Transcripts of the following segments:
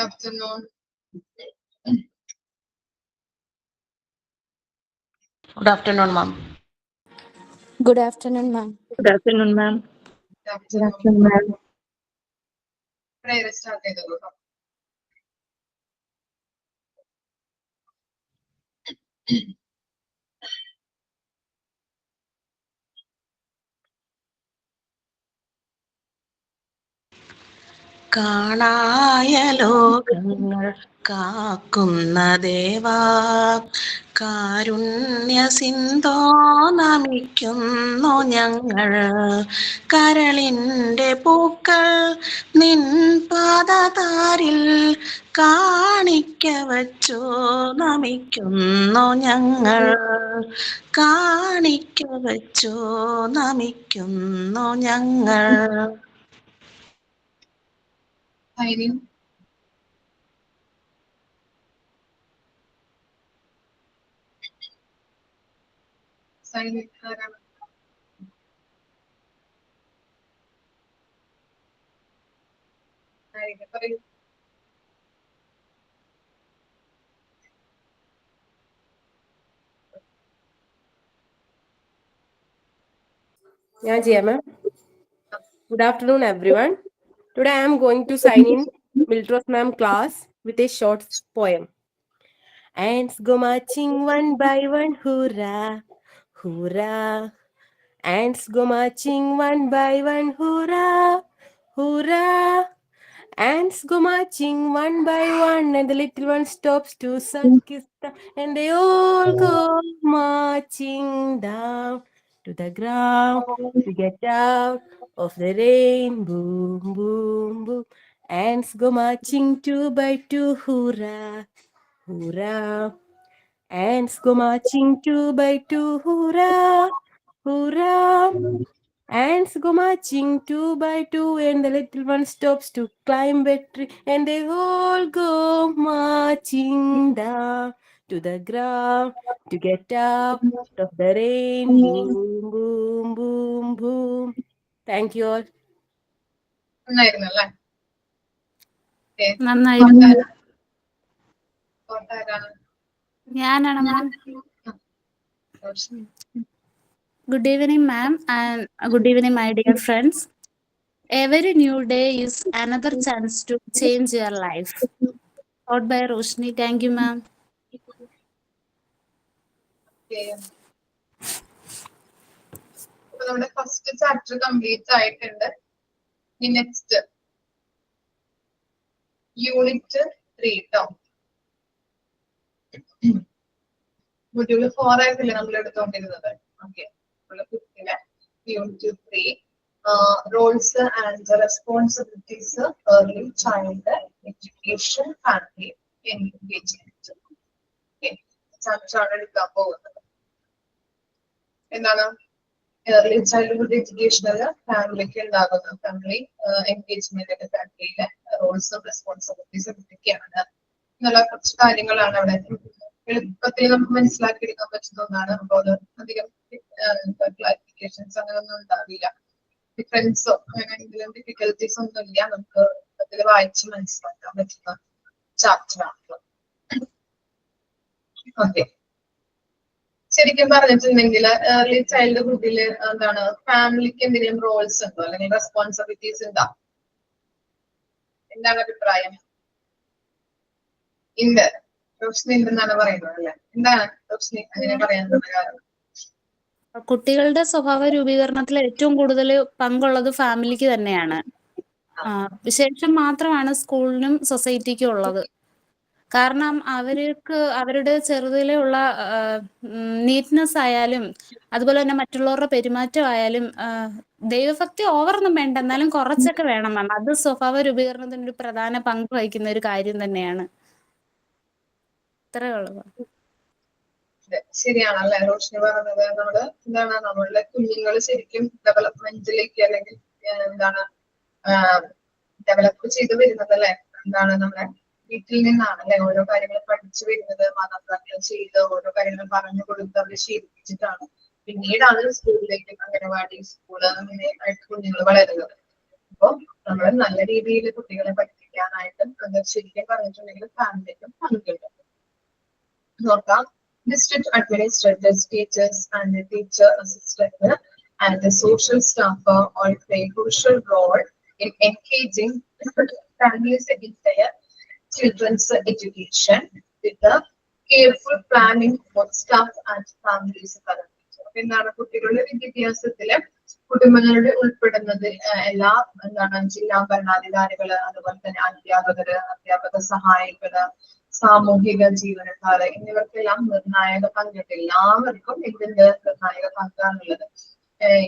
afternoon. Good afternoon, ma'am. Good afternoon, ma'am. Good afternoon, ma'am. Good afternoon. ma'am. Prayer start ചെയ്തോളൂ. കാണായ ലോകങ്ങൾ കാക്കുന്ന ദേവാ, കാരുണ്യ സിന്ധോ നമിക്കുന്നു ഞങ്ങൾ. കരളിൻ്റെ പൂക്കൾ നിൻ പാദതാരിൽ കാണിക്ക വച്ചോ നമിക്കുന്നു ഞങ്ങൾ. കാണിക്ക വച്ചോ നമിക്കുന്നു ഞങ്ങൾ. Signing. Signing ആരാണ്? ആരെങ്കിലും പറയൂ. Yeah, Jia, ma'am. Good afternoon, everyone. Today I am going to sign in Mildred ma'am class with a short poem. Ants go marching one by one, hurrah, hurrah. Ants go marching one by one, hurrah, hurrah. Ants go marching one by one, and the little one stops to suck his thumb, and they all go marching down to the ground to get out of the rain. Boom, boom, boom. Ants go marching two by two, hurrah, hurrah. Ants go marching two by two, hurrah, hurrah. Ants go marching two by two, and the little one stops to climb a tree, and they all go marching down to the ground to get out of the rain. Boom, boom, boom, boom. Thank you all. നന്നായിരുന്നു അല്ലേ? നന്നായിരുന്നു. ആരാണ്? ഞാനാണ് മാം. Good evening, ma'am, and good evening, my dear friends. Every new day is another chance to change your life. Taught by Roshni. Thank you, ma'am. അപ്പൊ നമ്മുടെ first chapter complete ആയിട്ടുണ്ട്. ഇനി next unit 3 ട്ടോ. മൊഡ്യൂള് 4 ആയിട്ടില്ല നമ്മൾ എടുത്തോണ്ടിരുന്നത്. Okay, unit 3 roles and responsibilities, early child education, family engagement. Chapter ആണ് എടുക്കാൻ പോകുന്നത്. എന്താണ് ഏർലി ചൈൽഡ്ഹുഡ് എഡ്യൂക്കേഷനില് ഫാമിലിക്ക് ഉണ്ടാകുന്ന ഫാമിലി എൻഗേജ്മെന്റിന്റെ ഫാമിലിയിലെ റോൾസും റെസ്പോൺസിബിലിറ്റീസും എന്തൊക്കെയാണ് എന്നുള്ള കുറച്ച് കാര്യങ്ങളാണ് അവിടെ എളുപ്പത്തിൽ നമുക്ക് മനസ്സിലാക്കിയെടുക്കാൻ പറ്റുന്ന ഒന്നാണ്. അപ്പോൾ അത് അധികം ക്ലാരിഫിക്കേഷൻസ് അങ്ങനെയൊന്നും ഉണ്ടാവില്ല. ഡിഫറൻസോ അങ്ങനെ എന്തെങ്കിലും ഡിഫിക്കൽട്ടീസ് ഒന്നും ഇല്ല. നമുക്ക് അതിൽ വായിച്ച് മനസ്സിലാക്കാൻ പറ്റുന്ന ചാപ്റ്റർ ആണ്. ഓക്കെ, ശരിക്കും പറഞ്ഞിട്ടുണ്ടെങ്കിൽ ഏർലി ചൈൽഡ്ഹുഡിൽ എന്താണ് ഫാമിലിക്ക് എന്തെങ്കിലും റോൾസ് ഉണ്ടോ അല്ലെങ്കിൽ റെസ്പോൺസിബിലിറ്റീസ് ഉണ്ടോ? എന്താണ് അഭിപ്രായം? ഉണ്ട്. റോഷ്നി ഉണ്ടെന്നാണ് പറയുന്നത് അല്ലെ? എന്താണ് റോഷ്നി അങ്ങനെ പറയാനുള്ള കാരണം? കുട്ടികളുടെ സ്വഭാവ രൂപീകരണത്തിൽ ഏറ്റവും കൂടുതൽ പങ്കുള്ളത് ഫാമിലിക്ക് തന്നെയാണ്. ശേഷം മാത്രമാണ് സ്കൂളിനും സൊസൈറ്റിക്കും ഉള്ളത്. കാരണം അവർക്ക് അവരുടെ ചെറുതിലെ ഉള്ള നീറ്റ്നെസ് ആയാലും അതുപോലെ തന്നെ മറ്റുള്ളവരുടെ പെരുമാറ്റം ആയാലും ദൈവഭക്തി ഓവറൊന്നും വേണ്ട, എന്നാലും കുറച്ചൊക്കെ വേണം മാം. അത് സ്വഭാവ രൂപീകരണത്തിന് ഒരു പ്രധാന പങ്ക് വഹിക്കുന്ന ഒരു കാര്യം തന്നെയാണ്. ഇത്രയേ ഉള്ളൂ. ശരിയാണല്ലേ റോഷ്നി പറഞ്ഞത്? നമ്മള് എന്താണ് നമ്മളുടെ കുഞ്ഞുങ്ങൾ ശരിക്കും ഡെവലപ്മെന്റിലേക്ക് അല്ലെങ്കിൽ എന്താണ് ഡെവലപ്പ് ചെയ്ത് വരുന്നത് അല്ലെ? എന്താണ് നമ്മുടെ വീട്ടിൽ നിന്നാണ് അല്ലെ ഓരോ കാര്യങ്ങൾ പഠിച്ചു വരുന്നത്. മാതാപിതാക്കൾ ചെയ്ത് ഓരോ കാര്യങ്ങൾ പറഞ്ഞു കൊടുത്ത് അവരെ ശീലിപ്പിച്ചിട്ടാണ് പിന്നീടാണ് സ്കൂളിലേക്ക്, അംഗനവാടി, സ്കൂള് അങ്ങനെ ആയിട്ട് കുഞ്ഞുങ്ങൾ വളരുന്നത്. അപ്പൊ നമ്മൾ നല്ല രീതിയിൽ കുട്ടികളെ പഠിപ്പിക്കുക, പഠിക്കാനായിട്ടും അത് ശരിക്കും പറഞ്ഞിട്ടുണ്ടെങ്കിൽ ഫാമിലിക്കും പങ്കുണ്ട്. നോക്കാം. District administrators, teachers, and the teacher assistant and the social staff all play a crucial role in engaging families in their children's education with the careful planning for staff and families. എന്താണ് കുട്ടികളുടെ വിദ്യാഭ്യാസത്തില് കുടുംബങ്ങളുടെ ഉൾപ്പെടുന്നത് എല്ലാ എന്താണ് ജില്ലാ ഭരണാധികാരികള്, അതുപോലെ തന്നെ അധ്യാപകര്, അധ്യാപക സഹായികള്, സാമൂഹിക ജീവനക്കാര് എന്നിവർക്കെല്ലാം നിർണായക പങ്കുണ്ട്. എല്ലാവർക്കും ഇതിന്റെ നിർണായക പങ്കാണുള്ളത്.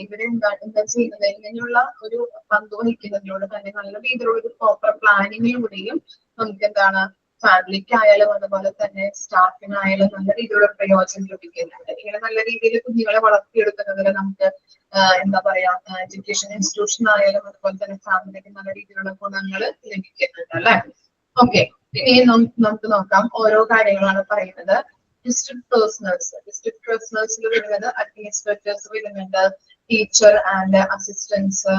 ഇവരെ എന്താ ചെയ്യുന്നത്, ഇങ്ങനെയുള്ള ഒരു പങ്ക് വഹിക്കുന്നതിലൂടെ തന്നെ നല്ല രീതിയിലുള്ള ഒരു പ്രോപ്പർ പ്ലാനിങ്ങിലൂടെയും നമുക്ക് എന്താണ് ഫാമിലിക്കായാലും അതുപോലെ തന്നെ സ്റ്റാഫിനായാലും നല്ല രീതിയിലുള്ള പ്രയോജനം ലഭിക്കുന്നുണ്ട്. ഇങ്ങനെ നല്ല രീതിയിൽ കുഞ്ഞുങ്ങളെ വളർത്തിയെടുക്കുന്നതിൽ നമുക്ക് എന്താ പറയാ എഡ്യൂക്കേഷൻ ഇൻസ്റ്റിറ്റ്യൂഷൻ ആയാലും അതുപോലെ തന്നെ ഫാമിലിക്ക് നല്ല രീതിയിലുള്ള ഗുണങ്ങൾ ലഭിക്കുന്നുണ്ട് അല്ലെ. ഓക്കെ, ഇനി നമുക്ക് നോക്കാം ഓരോ കാര്യങ്ങളാണ് പറയുന്നത്. ഡിസ്ട്രിക്ട് പേഴ്സണൽസിൽ വരുന്നത് അഡ്മിനിസ്ട്രേറ്റേഴ്സ് വരുന്നുണ്ട്, teacher and assistance,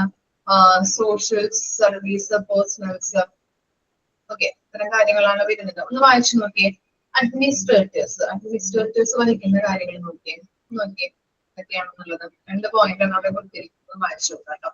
social service personnels. Okay, ഇത്തരം കാര്യങ്ങളാണ് വരുന്നത്. ഒന്ന് വായിച്ചു നോക്കിയേ. അഡ്മിനിസ്ട്രേറ്റേഴ്സ് വഹിക്കുന്ന കാര്യങ്ങൾ നോക്കിയേ എന്തൊക്കെയാണെന്നുള്ളത്. 2 പോയിന്റാണ് അവിടെ കൊടുത്തിരിക്കുന്നത്, വായിച്ചു നോക്കാം കേട്ടോ.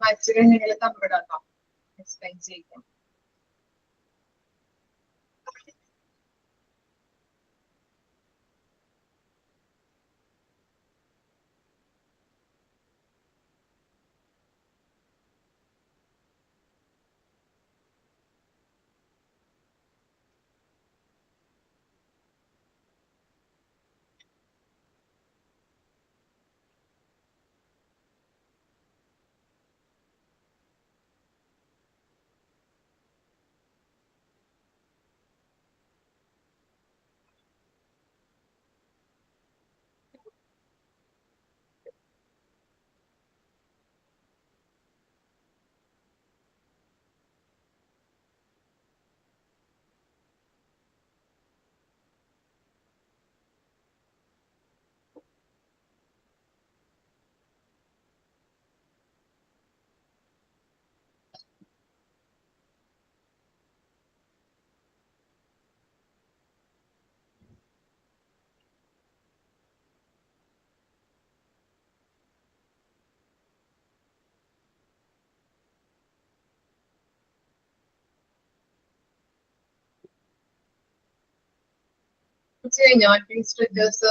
വായിച്ചു കഴിഞ്ഞാൽ തമ്മിടാം, എക്സ്പ്ലെയിൻ ചെയ്യിക്കാം. കഴിഞ്ഞോ അഡ്മിനിസ്ട്രേറ്റേഴ്സ്?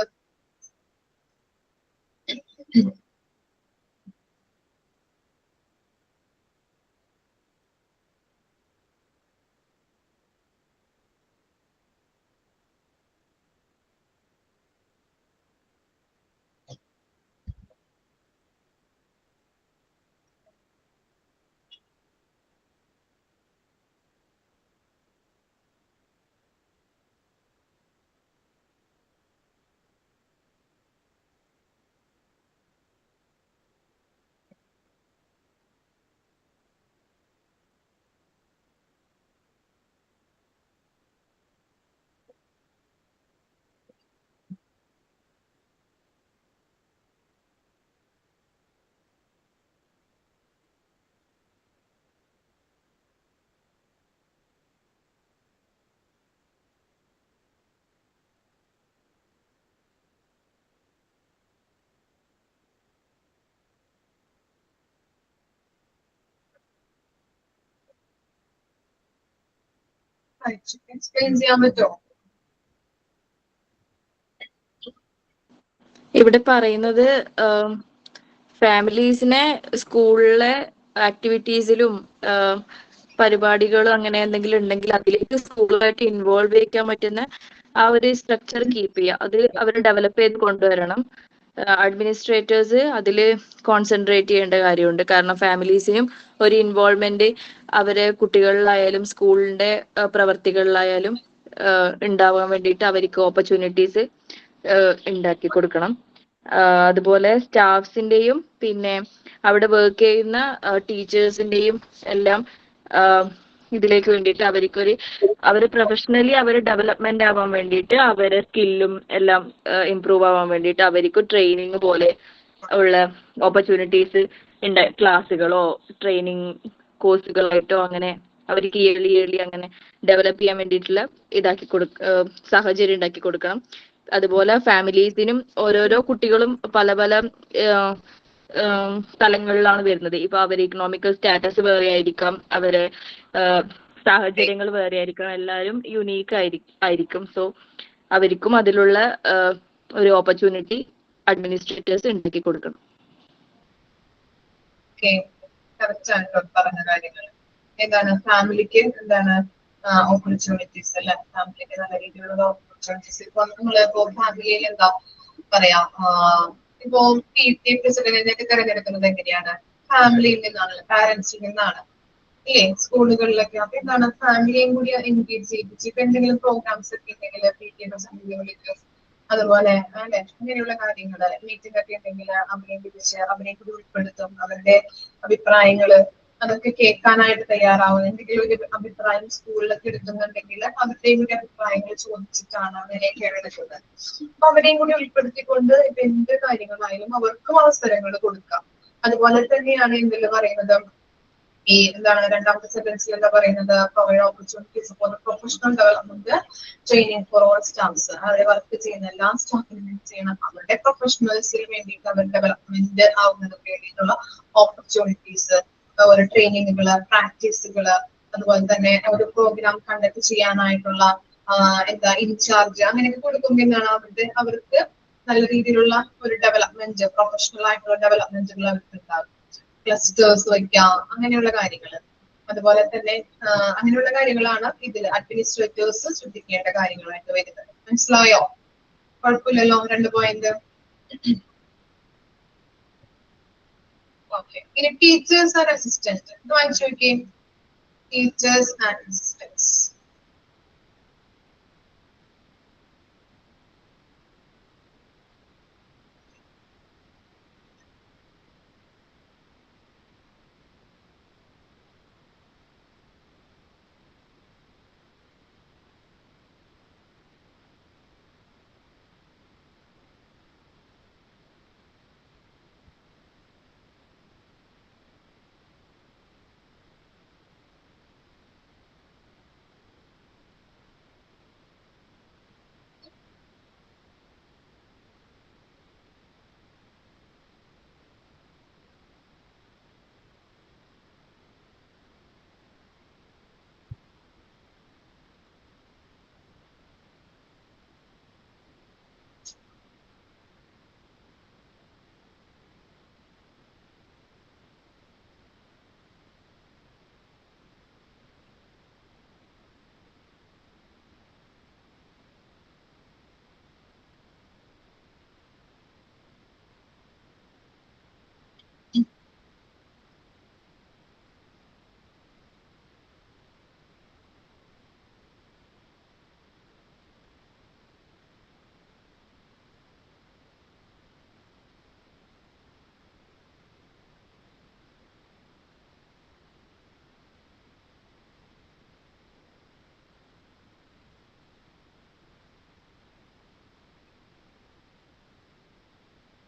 എക്സ്പ്ലെയിൻ ചെയ്യാൻ പറ്റുമോ? ഇവിടെ പറയുന്നത് ഫാമിലീസിനെ സ്കൂളിലെ ആക്ടിവിറ്റീസിലും പരിപാടികളും അങ്ങനെ എന്തെങ്കിലും ഉണ്ടെങ്കിൽ അതിലേക്ക് സ്കൂളുമായിട്ട് ഇൻവോൾവ് ചെയ്യിക്കാൻ പറ്റുന്ന ആ ഒരു സ്ട്രക്ചർ കീപ്പ് ചെയ്യുക. അത് അവർ ഡെവലപ്പ് ചെയ്ത് കൊണ്ടുവരണം. അഡ്മിനിസ്ട്രേറ്റേഴ്സ് അതിൽ കോൺസെൻട്രേറ്റ് ചെയ്യേണ്ട കാര്യമുണ്ട്. കാരണം ഫാമിലീസിനും ഒരു ഇൻവോൾവ്മെന്റ് അവരെ കുട്ടികളിലായാലും സ്കൂളിന്റെ പ്രവർത്തികളിലായാലും ഉണ്ടാവാൻ വേണ്ടിയിട്ട് അവർക്ക് ഓപ്പർച്യൂണിറ്റീസ് ഉണ്ടാക്കി കൊടുക്കണം. അതുപോലെ സ്റ്റാഫ്സിന്റെയും പിന്നെ അവിടെ വർക്ക് ചെയ്യുന്ന ടീച്ചേഴ്സിന്റെയും എല്ലാം ഇതിലേക്ക് വേണ്ടിയിട്ട് അവര് പ്രൊഫഷണലി അവർ ഡെവലപ്മെന്റ് ആവാൻ വേണ്ടിയിട്ട് അവരെ സ്കില്ലും എല്ലാം ഇംപ്രൂവ് ആവാൻ വേണ്ടിയിട്ട് അവർക്ക് ട്രെയിനിങ് പോലെ ഉള്ള ഓപ്പർച്യൂണിറ്റീസ് ക്ലാസ്സുകളോ ട്രെയിനിങ് കോഴ്സുകളായിട്ടോ അങ്ങനെ അവർക്ക് ഇയർലി അങ്ങനെ ഡെവലപ്പ് ചെയ്യാൻ വേണ്ടിയിട്ടുള്ള സാഹചര്യം ഉണ്ടാക്കി കൊടുക്കണം. അതുപോലെ ഫാമിലീസിനും ഓരോരോ കുട്ടികളും പല പല സ്ഥലങ്ങളിലാണ് വരുന്നത്. ഇപ്പൊ അവർ ഇക്കണോമിക്കൽ സ്റ്റാറ്റസ് വേറെ ആയിരിക്കാം, അവരെ സാഹചര്യങ്ങൾ വേറെ ആയിരിക്കാം, എല്ലാവരും യുണീക്ക് ആയിരിക്കും. സോ അവർക്കും അതിലുള്ള ഒരു ഓപ്പർച്യൂണിറ്റി അഡ്മിനിസ്ട്രേറ്റേഴ്സ് ഉണ്ടാക്കി കൊടുക്കണം. പറഞ്ഞ കാര്യങ്ങൾ എന്താണ് ഫാമിലിക്ക് എന്താണ് ഓപ്പർച്യൂണിറ്റീസ് അല്ലെ, ഫാമിലിക്ക് നല്ല രീതിയിലുള്ള ഓപ്പർച്യൂണിറ്റീസ്. ഇപ്പൊ നമ്മളിപ്പോ ഫാമിലിയിൽ എന്താ പറയാ, ഇപ്പോ PTA പ്രസിഡന്റിനെയൊക്കെ തിരഞ്ഞെടുക്കുന്നത് എങ്ങനെയാണ്? ഫാമിലിയിൽ നിന്നാണ്, പാരന്റ്സിൽ നിന്നാണ് ഇല്ലേ, സ്കൂളുകളിലൊക്കെ. അപ്പൊ എന്താണ് ഫാമിലിയും കൂടി എൻഗേജ് ചെയ്യിപ്പിച്ച് ഇപ്പൊ എന്തെങ്കിലും പ്രോഗ്രാംസ് ഒക്കെ ഉണ്ടെങ്കിൽ PTA പ്രസിഡന്റ് അതുപോലെ അല്ലെ അങ്ങനെയുള്ള കാര്യങ്ങള് മീറ്റിംഗ് ഒക്കെ ഉണ്ടെങ്കിൽ അവരെ വിളിച്ച് അവരെ കൂടി ഉൾപ്പെടുത്തും. അവരുടെ അഭിപ്രായങ്ങള് അതൊക്കെ കേൾക്കാനായിട്ട് തയ്യാറാവും. എന്തെങ്കിലും ഒരു അഭിപ്രായം സ്കൂളിലൊക്കെ എടുക്കുന്നുണ്ടെങ്കിൽ അവരുടെയും കൂടി അഭിപ്രായങ്ങൾ ചോദിച്ചിട്ടാണ് അങ്ങനെയൊക്കെയാണ് എടുക്കുന്നത്. അപ്പൊ അവരെയും കൂടി ഉൾപ്പെടുത്തിക്കൊണ്ട് ഇപ്പൊ എന്ത് കാര്യങ്ങളായാലും അവർക്കും അവസരങ്ങൾ കൊടുക്കാം. അതുപോലെ തന്നെയാണ് എന്തെല്ലാം പറയുന്നത്, ഈ എന്താണ് രണ്ടാമത്തെ സെന്റൻസിൽ എന്താ പറയുന്നത്, provide opportunities for professional development training for all staffs. അവരെ വർക്ക് ചെയ്യുന്ന എല്ലാ സ്റ്റാഫിനും ചെയ്യണം. അവരുടെ പ്രൊഫഷണൽസിന് വേണ്ടിയിട്ട് അവർ ഡെവലപ്മെന്റ് ആവുന്നതിന് വേണ്ടിയിട്ടുള്ള ഓപ്പർച്യൂണിറ്റീസ്, ഒരു ട്രെയിനിങ്ങുകള്, പ്രാക്ടീസുകള്, അതുപോലെ തന്നെ ഒരു പ്രോഗ്രാം കണ്ടക്ട് ചെയ്യാനായിട്ടുള്ള എന്താ ഇൻചാർജ് അങ്ങനെയൊക്കെ കൊടുക്കുമ്പോൾ എന്താണ് അവർക്ക് നല്ല രീതിയിലുള്ള ഒരു ഡെവലപ്മെന്റ്, പ്രൊഫഷണൽ ആയിട്ടുള്ള ഡെവലപ്മെന്റുകൾ അവർക്ക് ഉണ്ടാകും. ക്ലസ്റ്റേഴ്സ് വയ്ക്കാം, അങ്ങനെയുള്ള കാര്യങ്ങൾ. അതുപോലെ തന്നെ അങ്ങനെയുള്ള കാര്യങ്ങളാണ് ഇതിൽ അഡ്മിനിസ്ട്രേറ്റേഴ്സ് ശ്രദ്ധിക്കേണ്ട കാര്യങ്ങളായിട്ട് വരുന്നത്. മനസ്സിലായോ? കുഴപ്പമില്ലല്ലോ, 2 പോയിന്റ്. ഓക്കെ, ഇനി ടീച്ചേഴ്സ് ആൻഡ് അസിസ്റ്റന്റ് ഇത് വായിച്ചു നോക്കിയേ. Teachers and assistance.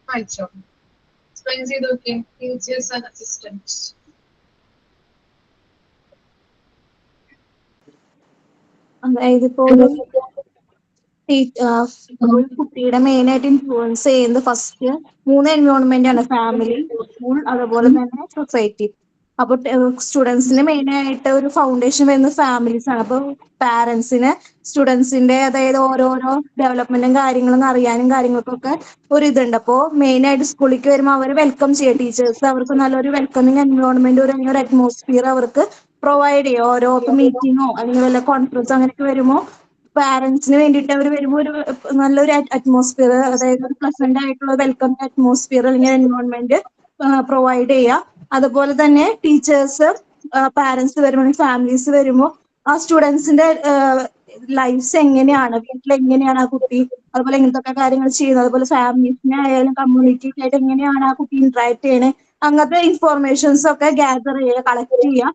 വായിച്ചോ, എക്സ്പ്ലെയിൻ ചെയ്ത് നോക്കിയേ. Teachers and assistant. അതായത് ഇപ്പോ ഒരു കുട്ടിയുടെ മെയിൻ ആയിട്ട് ഇൻഫ്ലുവൻസ് ചെയ്യുന്നത് ഫസ്റ്റ് 3 എൻവയോൺമെന്റ് ആണ്: ഫാമിലി, സ്കൂൾ, അതുപോലെ തന്നെ സൊസൈറ്റി. അപ്പൊ സ്റ്റുഡൻസിന് മെയിൻ ആയിട്ട് ഒരു ഫൗണ്ടേഷൻ വരുന്ന ഫാമിലീസ് ആണ്. അപ്പൊ പാരന്റ്സിന് സ്റ്റുഡൻസിന്റെ അതായത് ഓരോരോ ഡെവലപ്മെന്റും കാര്യങ്ങളും അറിയാനും കാര്യങ്ങൾക്കൊക്കെ ഒരു ഇതുണ്ട്. അപ്പോ മെയിൻ ആയിട്ട് സ്കൂളിലേക്ക് വരുമ്പോൾ അവർ വെൽക്കം ചെയ്യുക, ടീച്ചേഴ്സ് അവർക്ക് നല്ലൊരു വെൽക്കമിങ് എൻവയോൺമെന്റ്, ഒരു അറ്റ്മോസ്ഫിയർ അവർക്ക് പ്രൊവൈഡ് ചെയ്യുക. ഓരോ ഇപ്പൊ മീറ്റിങ്ങോ അല്ലെങ്കിൽ വല്ല കോൺഫറൻസോ അങ്ങനെയൊക്കെ വരുമ്പോൾ പാരന്റ്സിന് വേണ്ടിയിട്ട് അവർ വരുമ്പോൾ ഒരു നല്ലൊരു അറ്റ്മോസ്ഫിയർ, അതായത് ഒരു പ്ലസന്റ് ആയിട്ടുള്ള വെൽക്കം അറ്റ്മോസ്ഫിയർ അല്ലെങ്കിൽ എൻവയോൺമെന്റ് പ്രൊവൈഡ് ചെയ്യുക. അതുപോലെ തന്നെ ടീച്ചേഴ്സ്, പാരന്റ്സ് വരുമ്പോൾ, ഫാമിലീസ് വരുമ്പോൾ ആ സ്റ്റുഡൻസിന്റെ ലൈഫ്സ് എങ്ങനെയാണ്, വീട്ടിൽ എങ്ങനെയാണ് ആ കുട്ടി അതുപോലെ ഇങ്ങനത്തെ കാര്യങ്ങൾ ചെയ്യുന്നത്, അതുപോലെ ഫാമിലീസിനെ ആയാലും കമ്മ്യൂണിറ്റി ആയിട്ട് എങ്ങനെയാണ് ആ കുട്ടി ഇന്ററാക്ട് ചെയ്യണേ, അങ്ങനത്തെ ഇൻഫോർമേഷൻസ് ഒക്കെ ഗ്യാദർ ചെയ്യുക, കളക്ട് ചെയ്യുക.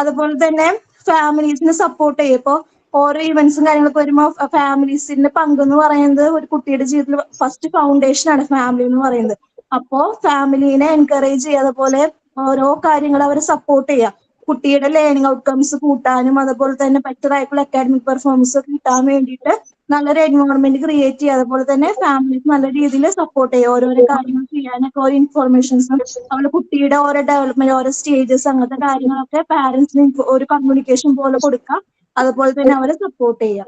അതുപോലെ തന്നെ ഫാമിലീസിനെ സപ്പോർട്ട് ചെയ്യുക. ഇപ്പോൾ ഓരോ ഇവന്റ്സും കാര്യങ്ങളൊക്കെ വരുമ്പോൾ ഫാമിലീസിന്റെ പങ്കെന്ന് പറയുന്നത് ഒരു കുട്ടിയുടെ ജീവിതത്തിൽ ഫസ്റ്റ് ഫൗണ്ടേഷൻ ആണ് ഫാമിലി എന്ന് പറയുന്നത്. അപ്പോ ഫാമിലീനെ എൻകറേജ് ചെയ്യുക, അതുപോലെ ഓരോ കാര്യങ്ങൾ അവരെ സപ്പോർട്ട് ചെയ്യുക. കുട്ടിയുടെ ലേണിംഗ് ഔട്ട്കംസ് കൂട്ടാനും അതുപോലെ തന്നെ ബെറ്റർ ആയിട്ടുള്ള അക്കാഡമിക് പെർഫോമൻസ് കിട്ടാൻ വേണ്ടിയിട്ട് നല്ലൊരു എൻവയോൺമെന്റ് ക്രിയേറ്റ് ചെയ്യുക. അതുപോലെ തന്നെ ഫാമിലീസ് നല്ല രീതിയിൽ സപ്പോർട്ട് ചെയ്യുക, ഓരോരോ കാര്യങ്ങൾ ചെയ്യാനൊക്കെ ഓരോ ഇൻഫോർമേഷൻസും അവരുടെ കുട്ടിയുടെ ഓരോ ഡെവലപ്മെന്റ്, ഓരോ സ്റ്റേജസ്, അങ്ങനത്തെ കാര്യങ്ങളൊക്കെ പാരന്റ്സിന് ഒരു കമ്മ്യൂണിക്കേഷൻ പോലെ കൊടുക്കുക. അതുപോലെ തന്നെ അവരെ സപ്പോർട്ട് ചെയ്യുക.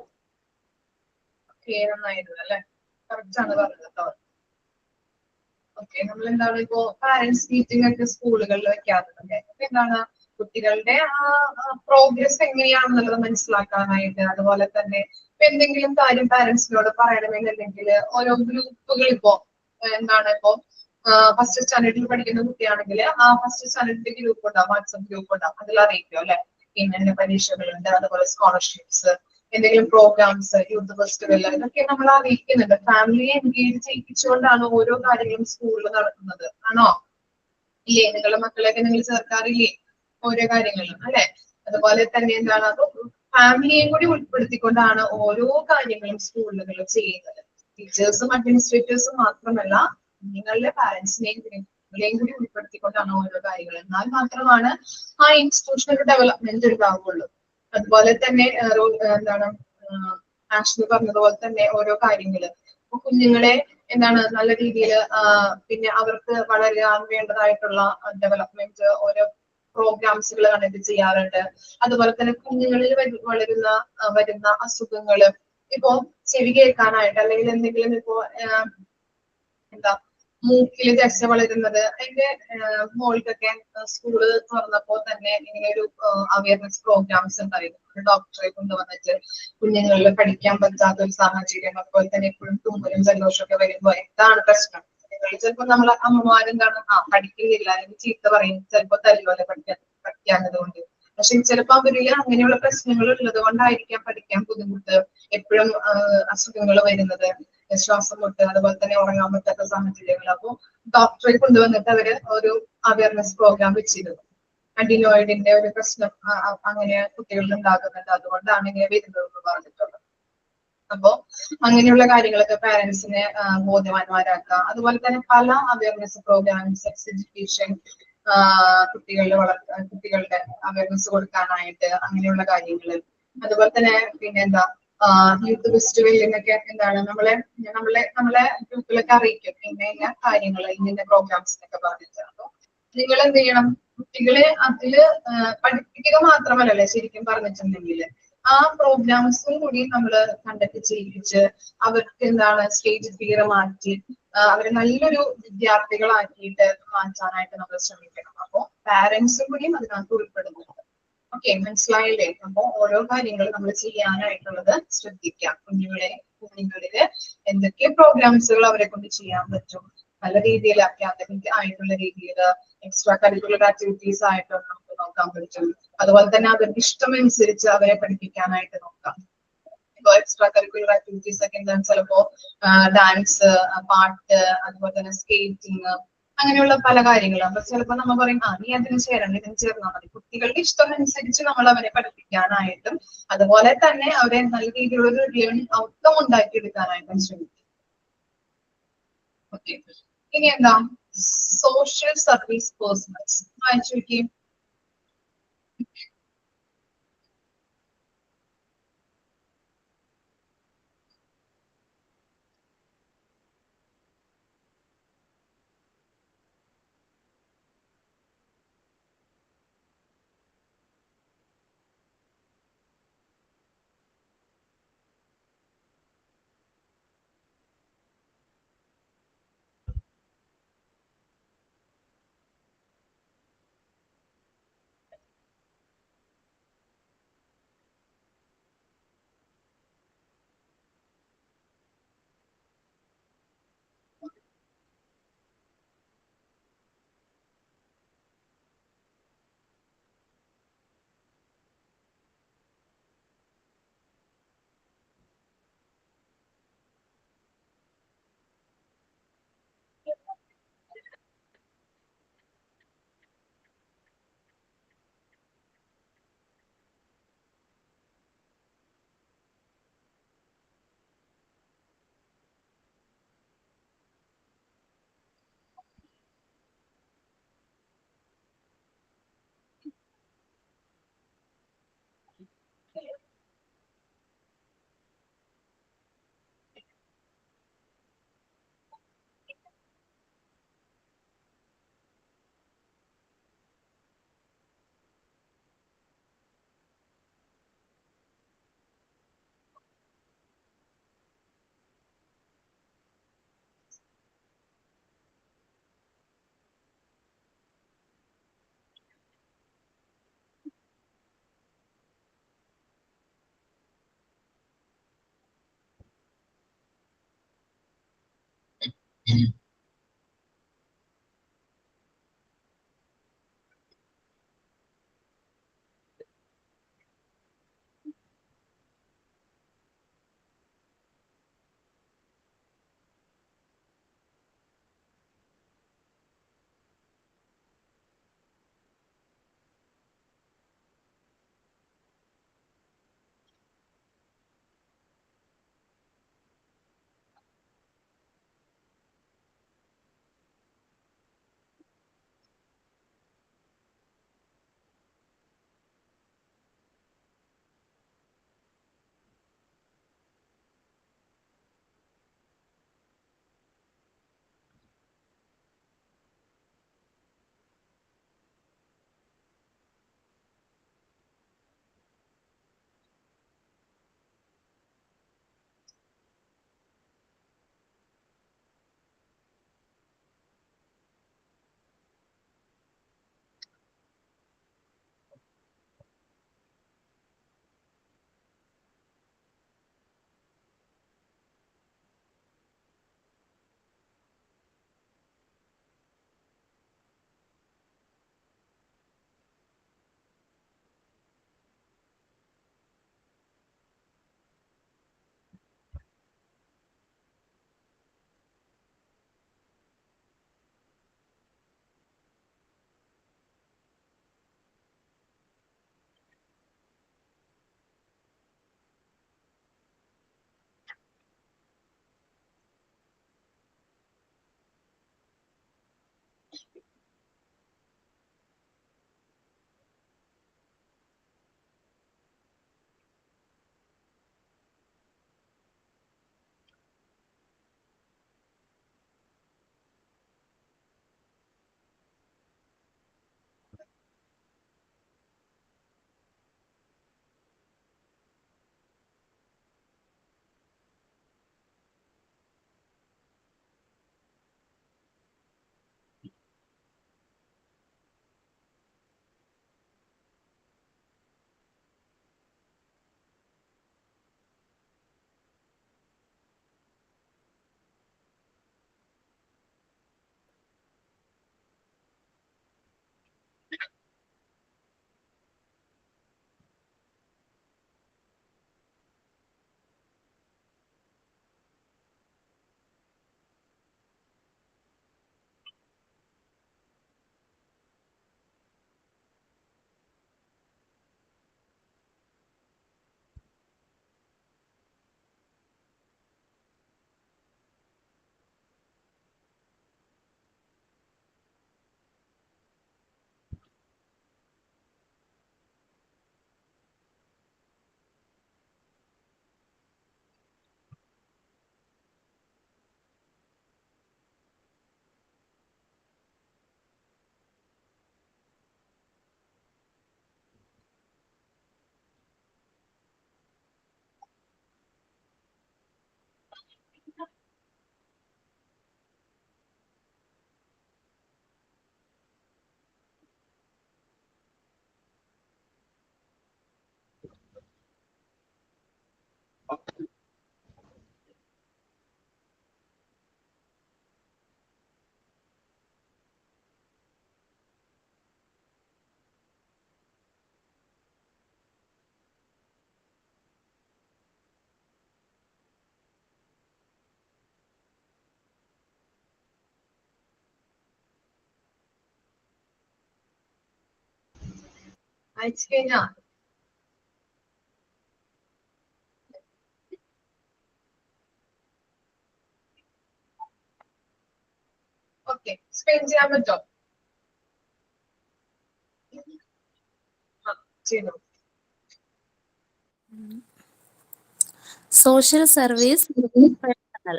നന്നായിരുന്നു അല്ലെ, കറക്റ്റ് ആണ് പറഞ്ഞത് കേട്ടോ. ഓക്കെ, നമ്മൾ എന്താണ് ഇപ്പോ പാരന്റ്സ് മീറ്റിംഗ് ഒക്കെ സ്കൂളുകളിൽ വെക്കാറുണ്ട്. അപ്പൊ എന്താണ് കുട്ടികളുടെ പ്രോഗ്രസ് എങ്ങനെയാണെന്നുള്ളത് മനസ്സിലാക്കാനായിട്ട്, അതുപോലെ തന്നെ ഇപ്പൊ എന്തെങ്കിലും കാര്യം പാരന്റ്സിനോട് പറയണമെന്നുണ്ടെങ്കിൽ ഓരോ ഗ്രൂപ്പുകൾ ഇപ്പോ എന്താണ് ഇപ്പോ ഫസ്റ്റ് സ്റ്റാൻഡേർഡിൽ പഠിക്കുന്ന കുട്ടിയാണെങ്കിൽ ആ ഫസ്റ്റ് സ്റ്റാൻഡേർഡിന്റെ ഗ്രൂപ്പ് ഉണ്ടാവും, വാട്സപ്പ് ഗ്രൂപ്പ് ഉണ്ടാവും, അതിൽ അറിയിക്കും അല്ലെ. പിന്നെ പരീക്ഷകളുണ്ട്, അതുപോലെ സ്കോളർഷിപ്സ്, എന്തെങ്കിലും പ്രോഗ്രാംസ്, യൂത്ത് ഫെസ്റ്റിവൽ, ഇതൊക്കെ നമ്മൾ അറിയിക്കുന്നുണ്ട്. ഫാമിലിയെ എൻഗേജ് ചെയ്യിപ്പിച്ചുകൊണ്ടാണ് ഓരോ കാര്യങ്ങളും സ്കൂളിൽ നടക്കുന്നത്, ആണോ? ഇല്ലേ? നിങ്ങളുടെ മക്കളെയൊക്കെ നിങ്ങൾ ചേർക്കാറില്ലേ ഓരോ കാര്യങ്ങളിലും അല്ലെ? അതുപോലെ തന്നെ എന്താണ്, അപ്പൊ ഫാമിലിയെയും കൂടി ഉൾപ്പെടുത്തിക്കൊണ്ടാണ് ഓരോ കാര്യങ്ങളും സ്കൂളുകൾ ചെയ്യുന്നത്. ടീച്ചേഴ്സും അഡ്മിനിസ്ട്രേറ്റേഴ്സും മാത്രമല്ല, നിങ്ങളുടെ പാരന്റ്സിനെയും നിങ്ങളെയും കൂടി ഉൾപ്പെടുത്തിക്കൊണ്ടാണ് ഓരോ കാര്യങ്ങൾ. എന്നാൽ മാത്രമാണ് ആ ഇൻസ്റ്റിറ്റ്യൂഷണൽ ഡെവലപ്മെന്റ് ഉണ്ടാവുള്ളൂ. അതുപോലെ തന്നെ എന്താണ് ആഷ്മി പറഞ്ഞതുപോലെ തന്നെ ഓരോ കാര്യങ്ങള് കുഞ്ഞുങ്ങളെ എന്താണ് നല്ല രീതിയിൽ പിന്നെ അവർക്ക് വളരാൻ വേണ്ടതായിട്ടുള്ള ഡെവലപ്മെന്റ് ഓരോ പ്രോഗ്രാംസുകൾ കണ്ടിട്ട് ചെയ്യാറുണ്ട്. അതുപോലെ തന്നെ കുഞ്ഞുങ്ങളിൽ വരുന്ന അസുഖങ്ങള്, ഇപ്പോ ചെവി കേൾക്കാനായിട്ട് അല്ലെങ്കിൽ എന്തെങ്കിലും ഇപ്പോ എന്താ മൂക്കില് ദശ വളരുന്നത്, അതിന്റെ മോൾക്കൊക്കെ സ്കൂള് തുറന്നപ്പോ തന്നെ ഇങ്ങനെ ഒരു അവയർനെസ് പ്രോഗ്രാംസ് ഉണ്ടായിരുന്നു. ഡോക്ടറെ കൊണ്ടുവന്നിട്ട് കുഞ്ഞുങ്ങളിൽ പഠിക്കാൻ പറ്റാത്ത ഒരു സാഹചര്യം, അതുപോലെ തന്നെ എപ്പോഴും തുമ്മലും ജലദോഷം ഒക്കെ വരുമ്പോ എന്താണ് പ്രശ്നം, ചിലപ്പോ നമ്മളെ അമ്മമാരെന്താണ് പഠിക്കുന്നില്ല അല്ലെങ്കിൽ ചീത്ത പറയും, ചിലപ്പോ തല്ലുപോലെ പഠിക്കാത്തത് കൊണ്ട്. പക്ഷെ ചിലപ്പോ അവരില് അങ്ങനെയുള്ള പ്രശ്നങ്ങൾ ഉള്ളത് കൊണ്ടായിരിക്കാം പഠിക്കാൻ ബുദ്ധിമുട്ട്, എപ്പോഴും അസുഖങ്ങൾ വരുന്നത്, ശ്വാസം മുട്ട്, അതുപോലെ തന്നെ ഉറങ്ങാൻ പറ്റാത്ത സാഹചര്യങ്ങൾ. അപ്പൊ ഡോക്ടറെ കൊണ്ടുവന്നിട്ട് അവര് ഒരു അവയർനെസ് പ്രോഗ്രാം വെച്ചിരുന്നു. അഡിനോയിഡിന്റെ ഒരു പ്രശ്നം അങ്ങനെ കുട്ടികളിൽ ഉണ്ടാകുന്നുണ്ട്, അതുകൊണ്ടാണ് ഇങ്ങനെ വരുന്നത് എന്ന് പറഞ്ഞിട്ടുള്ളത്. അപ്പോ അങ്ങനെയുള്ള കാര്യങ്ങളൊക്കെ പാരന്റ്സിനെ ബോധവാന്മാരാക്കുക. അതുപോലെ തന്നെ പല അവയർനെസ് പ്രോഗ്രാം, സെക്സ് എഡ്യൂക്കേഷൻ, കുട്ടികളുടെ അവയർനെസ് കൊടുക്കാനായിട്ട് അങ്ങനെയുള്ള കാര്യങ്ങൾ. അതുപോലെ തന്നെ പിന്നെന്താ യൂത്ത് ഫെസ്റ്റിവലിനൊക്കെ എന്താണ് നമ്മളെ ഗ്രൂപ്പിലൊക്കെ അറിയിക്കും ഇന്ന കാര്യങ്ങൾ, ഇന്ന പ്രോഗ്രാംസ് എന്നൊക്കെ പറഞ്ഞിട്ട്. അപ്പൊ നിങ്ങൾ എന്ത് ചെയ്യണം, കുട്ടികളെ അതില് പഠിപ്പിക്കുക മാത്രമല്ലല്ലേ ശരിക്കും പറഞ്ഞിട്ടുണ്ടെങ്കിൽ ആ പ്രോഗ്രാംസും കൂടി നമ്മൾ കണ്ടക്ട് ചെയ്യിപ്പിച്ച് അവർക്ക് എന്താണ് സ്റ്റേജ് ഫിയർ മാറ്റി അവരെ നല്ലൊരു വിദ്യാർത്ഥികളാക്കിയിട്ട് മാറ്റാനായിട്ട് നമ്മൾ ശ്രമിക്കണം. അപ്പൊ പാരന്റ്സും കൂടിയും അതിനകത്ത് ഉൾപ്പെടുന്നുണ്ട്. ഓക്കെ, മനസ്സിലായില്ലേ? അപ്പൊ ഓരോ കാര്യങ്ങൾ നമ്മൾ ചെയ്യാനായിട്ടുള്ളത് ശ്രദ്ധിക്കാം. കുഞ്ഞുങ്ങളില് എന്തൊക്കെ പ്രോഗ്രാംസുകൾ അവരെ കൊണ്ട് ചെയ്യാൻ പറ്റും, നല്ല രീതിയിൽ അക്കാദമിക് ആയിട്ടുള്ള രീതിയിൽ എക്സ്ട്രാ കരിക്കുലർ ആക്ടിവിറ്റീസ് ആയിട്ട് നമുക്ക് നോക്കാൻ പറ്റും. അതുപോലെ തന്നെ അവർക്ക് ഇഷ്ടമനുസരിച്ച് അവരെ പഠിപ്പിക്കാനായിട്ട് നോക്കാം. ഇപ്പൊ എക്സ്ട്രാ കരിക്കുലർ ആക്ടിവിറ്റീസ് ഒക്കെ എന്താണ്, ചിലപ്പോ ഡാൻസ്, പാട്ട്, അതുപോലെ തന്നെ സ്കേറ്റിംഗ്, അങ്ങനെയുള്ള പല കാര്യങ്ങളും. അപ്പൊ ചിലപ്പോ നമ്മൾ പറയും നീ അതിന് ചേരണം, ഇതിന് ചേർന്നാൽ മതി. കുട്ടികളുടെ ഇഷ്ടമനുസരിച്ച് നമ്മൾ അവരെ പഠിപ്പിക്കാനായിട്ടും അതുപോലെ തന്നെ അവരെ നല്ല രീതിയിലുള്ള ഒരു ലേണിംഗ് ഔട്ട്കം ഉണ്ടാക്കിയെടുക്കാനായിട്ടും ശ്രമിക്കും. ഓക്കെ, ഇനി എന്താ സോഷ്യൽ സർവീസ് പേഴ്സണൽസ് വായിച്ചു നോക്കിയും. അയച്ചു കഴിഞ്ഞാ ഓക്കെ സ്പെയിൻ ചെയ്യാൻ പറ്റോ? ചെയ്തു. Social service personnel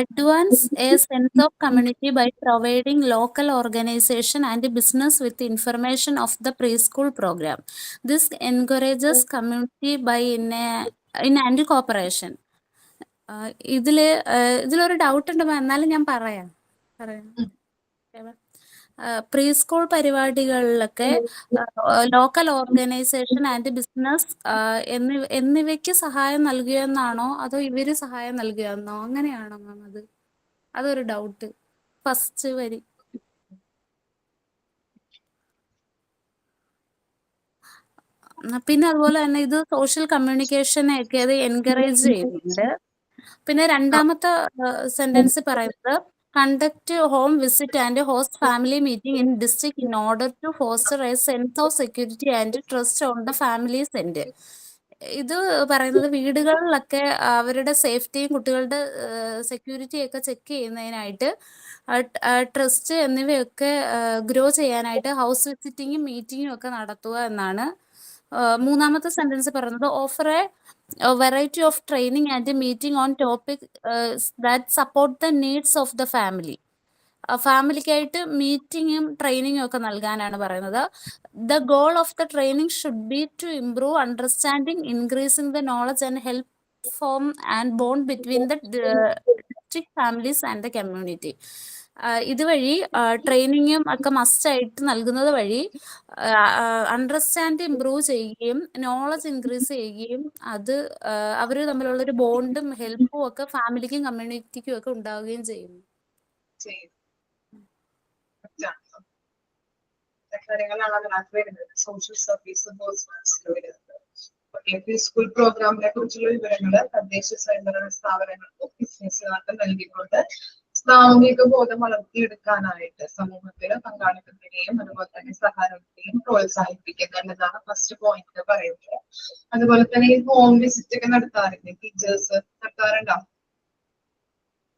advance a sense of community by providing local organization and business with information of the preschool program. This encourages community by in and cooperation. ഇതിലൊരു doubt ഉണ്ട്, എന്നാലും ഞാൻ പറയാം. പ്രീ സ്കൂൾ പരിപാടികളിലൊക്കെ local organisation and business എന്നിവയ്ക്ക് സഹായം നൽകുകയെന്നാണോ അതോ ഇവര് സഹായം നൽകുകയെന്നോ, അങ്ങനെയാണോ മാം? അത് അതൊരു ഡൗട്ട്. ഫസ്റ്റ് വരി. പിന്നെ അതുപോലെ തന്നെ ഇത് സോഷ്യൽ കമ്മ്യൂണിക്കേഷനെയൊക്കെ അത് എൻകറേജ് ചെയ്യുന്നുണ്ട്. പിന്നെ രണ്ടാമത്തെ സെന്റൻസ് പറയുന്നത് conduct home visit and host family meeting in district in order to foster a sense of security and trust on the family centre. ഇത് പറയുന്നത് വീടുകളിലൊക്കെ അവരുടെ സേഫ്റ്റിയും കുട്ടികളുടെ സെക്യൂരിറ്റിയൊക്കെ ചെക്ക് ചെയ്യുന്നതിനായിട്ട് ട്രസ്റ്റ് എന്നിവയൊക്കെ ഗ്രോ ചെയ്യാനായിട്ട് ഹൗസ് വിസിറ്റിങ്ങും മീറ്റിങ്ങും ഒക്കെ നടത്തുക എന്നാണ്. മൂന്നാമത്തെ സെന്റൻസ് പറയുന്നത് offer a variety of training and meeting on topic that support the needs of the family. ഫാമിലിക്കായിട്ട് മീറ്റിങ്ങും ട്രെയിനിങ്ങും ഒക്കെ നൽകാനാണ് പറയുന്നത്. The goal of the training should be to improve understanding, increasing the knowledge and help form and bond between the district families and the community. ഇതുവഴി ട്രെയിനിങ്ങും ഒക്കെ മസ്റ്റായിട്ട് നൽകുന്നത് വഴി അണ്ടർസ്റ്റാൻഡ് ഇംപ്രൂവ് ചെയ്യുകയും നോളജ് ഇൻക്രീസ് ചെയ്യുകയും അത് അവർ തമ്മിലുള്ളൊരു ബോണ്ടും ഹെൽപ്പും ഒക്കെ ഫാമിലിക്കും കമ്മ്യൂണിറ്റിക്കും ഒക്കെ ഉണ്ടാവുകയും ചെയ്യുന്നു. കാര്യങ്ങളാണ് അതിനകത്ത് വരുന്നത്. സോഷ്യൽ സർവീസ് സ്കൂൾ പ്രോഗ്രാമിനെ കുറിച്ചുള്ള വിവരങ്ങൾ തദ്ദേശ സ്വയംഭരണ സ്ഥാപനങ്ങൾക്കും ബിസിനസ്സുകാർക്കും നൽകിക്കൊണ്ട് സാമൂഹിക ബോധം വളർത്തിയെടുക്കാനായിട്ട് സമൂഹത്തിൽ പങ്കാളിത്തത്തിനെയും അതുപോലെ തന്നെ സഹകരണത്തെയും പ്രോത്സാഹിപ്പിക്കുക എന്നതാണ് ഫസ്റ്റ് പോയിന്റ് പറയുന്നത്. അതുപോലെ തന്നെ ഈ ഹോം വിസിറ്റ് ഒക്കെ നടത്താറില്ലേ, ടീച്ചേഴ്സ് നടത്താറുണ്ടോ?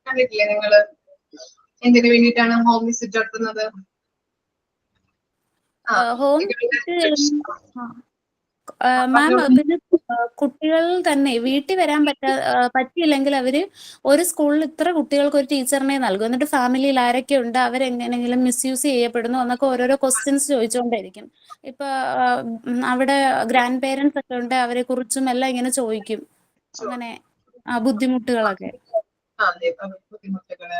കണ്ടിട്ടില്ലേ നിങ്ങള്? എന്തിനു വേണ്ടിയിട്ടാണ് ഹോം വിസിറ്റ് നടത്തുന്നത്? ഹോം മാം പിന്നെ കുട്ടികൾ തന്നെ വീട്ടിൽ വരാൻ പറ്റിയില്ലെങ്കിൽ അവര് ഒരു സ്കൂളിൽ ഇത്ര കുട്ടികൾക്ക് ഒരു ടീച്ചറിനെ നൽകും. എന്നിട്ട് ഫാമിലിയിൽ ആരൊക്കെ ഉണ്ട്, അവരെങ്ങനെങ്കിലും മിസ്യൂസ് ചെയ്യപ്പെടുന്നു എന്നൊക്കെ ഓരോരോ ക്വസ്റ്റ്യൻസ് ചോദിച്ചുകൊണ്ടിരിക്കും. ഇപ്പൊ അവിടെ ഗ്രാൻഡ് പേരൻസ് ഒക്കെ ഉണ്ട്, അവരെ കുറിച്ചും എല്ലാം ഇങ്ങനെ ചോദിക്കും. അങ്ങനെ ബുദ്ധിമുട്ടുകളൊക്കെ. ബുദ്ധിമുട്ടുകള്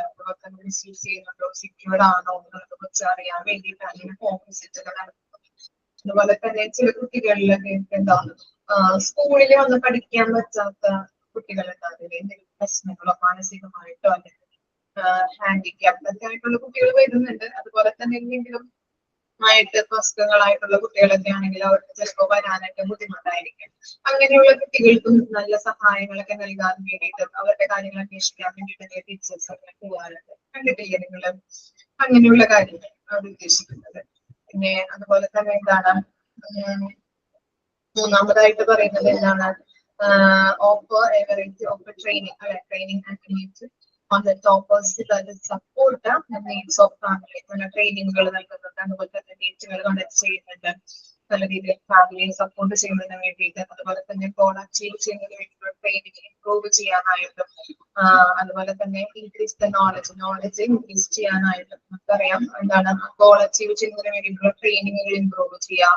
മിസ്യൂസ് ചെയ്യുന്നുണ്ടോ, സെക്യൂർഡ് ആണോ എന്നൊക്കെ കുറിച്ച് അറിയാൻ വേണ്ടിയിട്ടാണ് ഹോം വിസിറ്റ് ഒക്കെ നടത്തുന്നത്. അതുപോലെ തന്നെ ചില കുട്ടികളിലൊക്കെ എന്താണ് സ്കൂളിൽ വന്ന് പഠിക്കാൻ പറ്റാത്ത കുട്ടികളുണ്ടാവില്ലേ, എന്തെങ്കിലും പ്രശ്നങ്ങളോ മാനസികമായിട്ടോ അല്ലെങ്കിൽ ഹാൻഡിക്യാപ്ഡ് ഒക്കെ ആയിട്ടുള്ള കുട്ടികൾ വരുന്നുണ്ട്. അതുപോലെ തന്നെ എന്തെങ്കിലും പ്രശ്നങ്ങളായിട്ടുള്ള കുട്ടികളൊക്കെ ആണെങ്കിൽ അവർക്ക് ചിലപ്പോൾ വരാനൊക്കെ ബുദ്ധിമുട്ടായിരിക്കും. അങ്ങനെയുള്ള കുട്ടികൾക്കും നല്ല സഹായങ്ങളൊക്കെ നൽകാൻ വേണ്ടിയിട്ട് അവരുടെ കാര്യങ്ങൾ അന്വേഷിക്കാൻ വേണ്ടിയിട്ട് ടീച്ചേഴ്സ് ഒക്കെ പോകാറുണ്ട്. കണ്ടിട്ടില്ലേ നിങ്ങള് അങ്ങനെയുള്ള കാര്യങ്ങൾ അത് ഉദ്ദേശിക്കുന്നത്? പിന്നെ അതുപോലെ തന്നെ എന്താണ് മൂന്നാമതായിട്ട് പറയുന്നത് എന്താണ്, offer a variety of training അല്ലെ, training activity on the topics that support the needs of family. ട്രെയിനിങ്ങുകൾ നൽകുന്നുണ്ട്, അതുപോലെ തന്നെ മീറ്റുകൾ കണ്ടക്ട് ചെയ്യുന്നുണ്ട് നല്ല രീതിയിൽ ഫാമിലിയെ സപ്പോർട്ട് ചെയ്യുന്നതിന് വേണ്ടിയിട്ട്. അതുപോലെ തന്നെ ഗോൾ അച്ചീവ് ചെയ്യുന്നതിന് വേണ്ടിയിട്ടുള്ള ട്രെയിനിങ് ഇംപ്രൂവ് ചെയ്യാനായിട്ടും അതുപോലെ തന്നെ ഇൻക്രീസ് ദ നോളജ് ഇൻക്രീസ് ചെയ്യാനായിട്ടും നമുക്കറിയാം എന്താണ് ഗോൾ അച്ചീവ് ചെയ്യുന്നതിന് വേണ്ടിയിട്ടുള്ള ട്രെയിനിങ്ങുകൾ ഇംപ്രൂവ് ചെയ്യുക.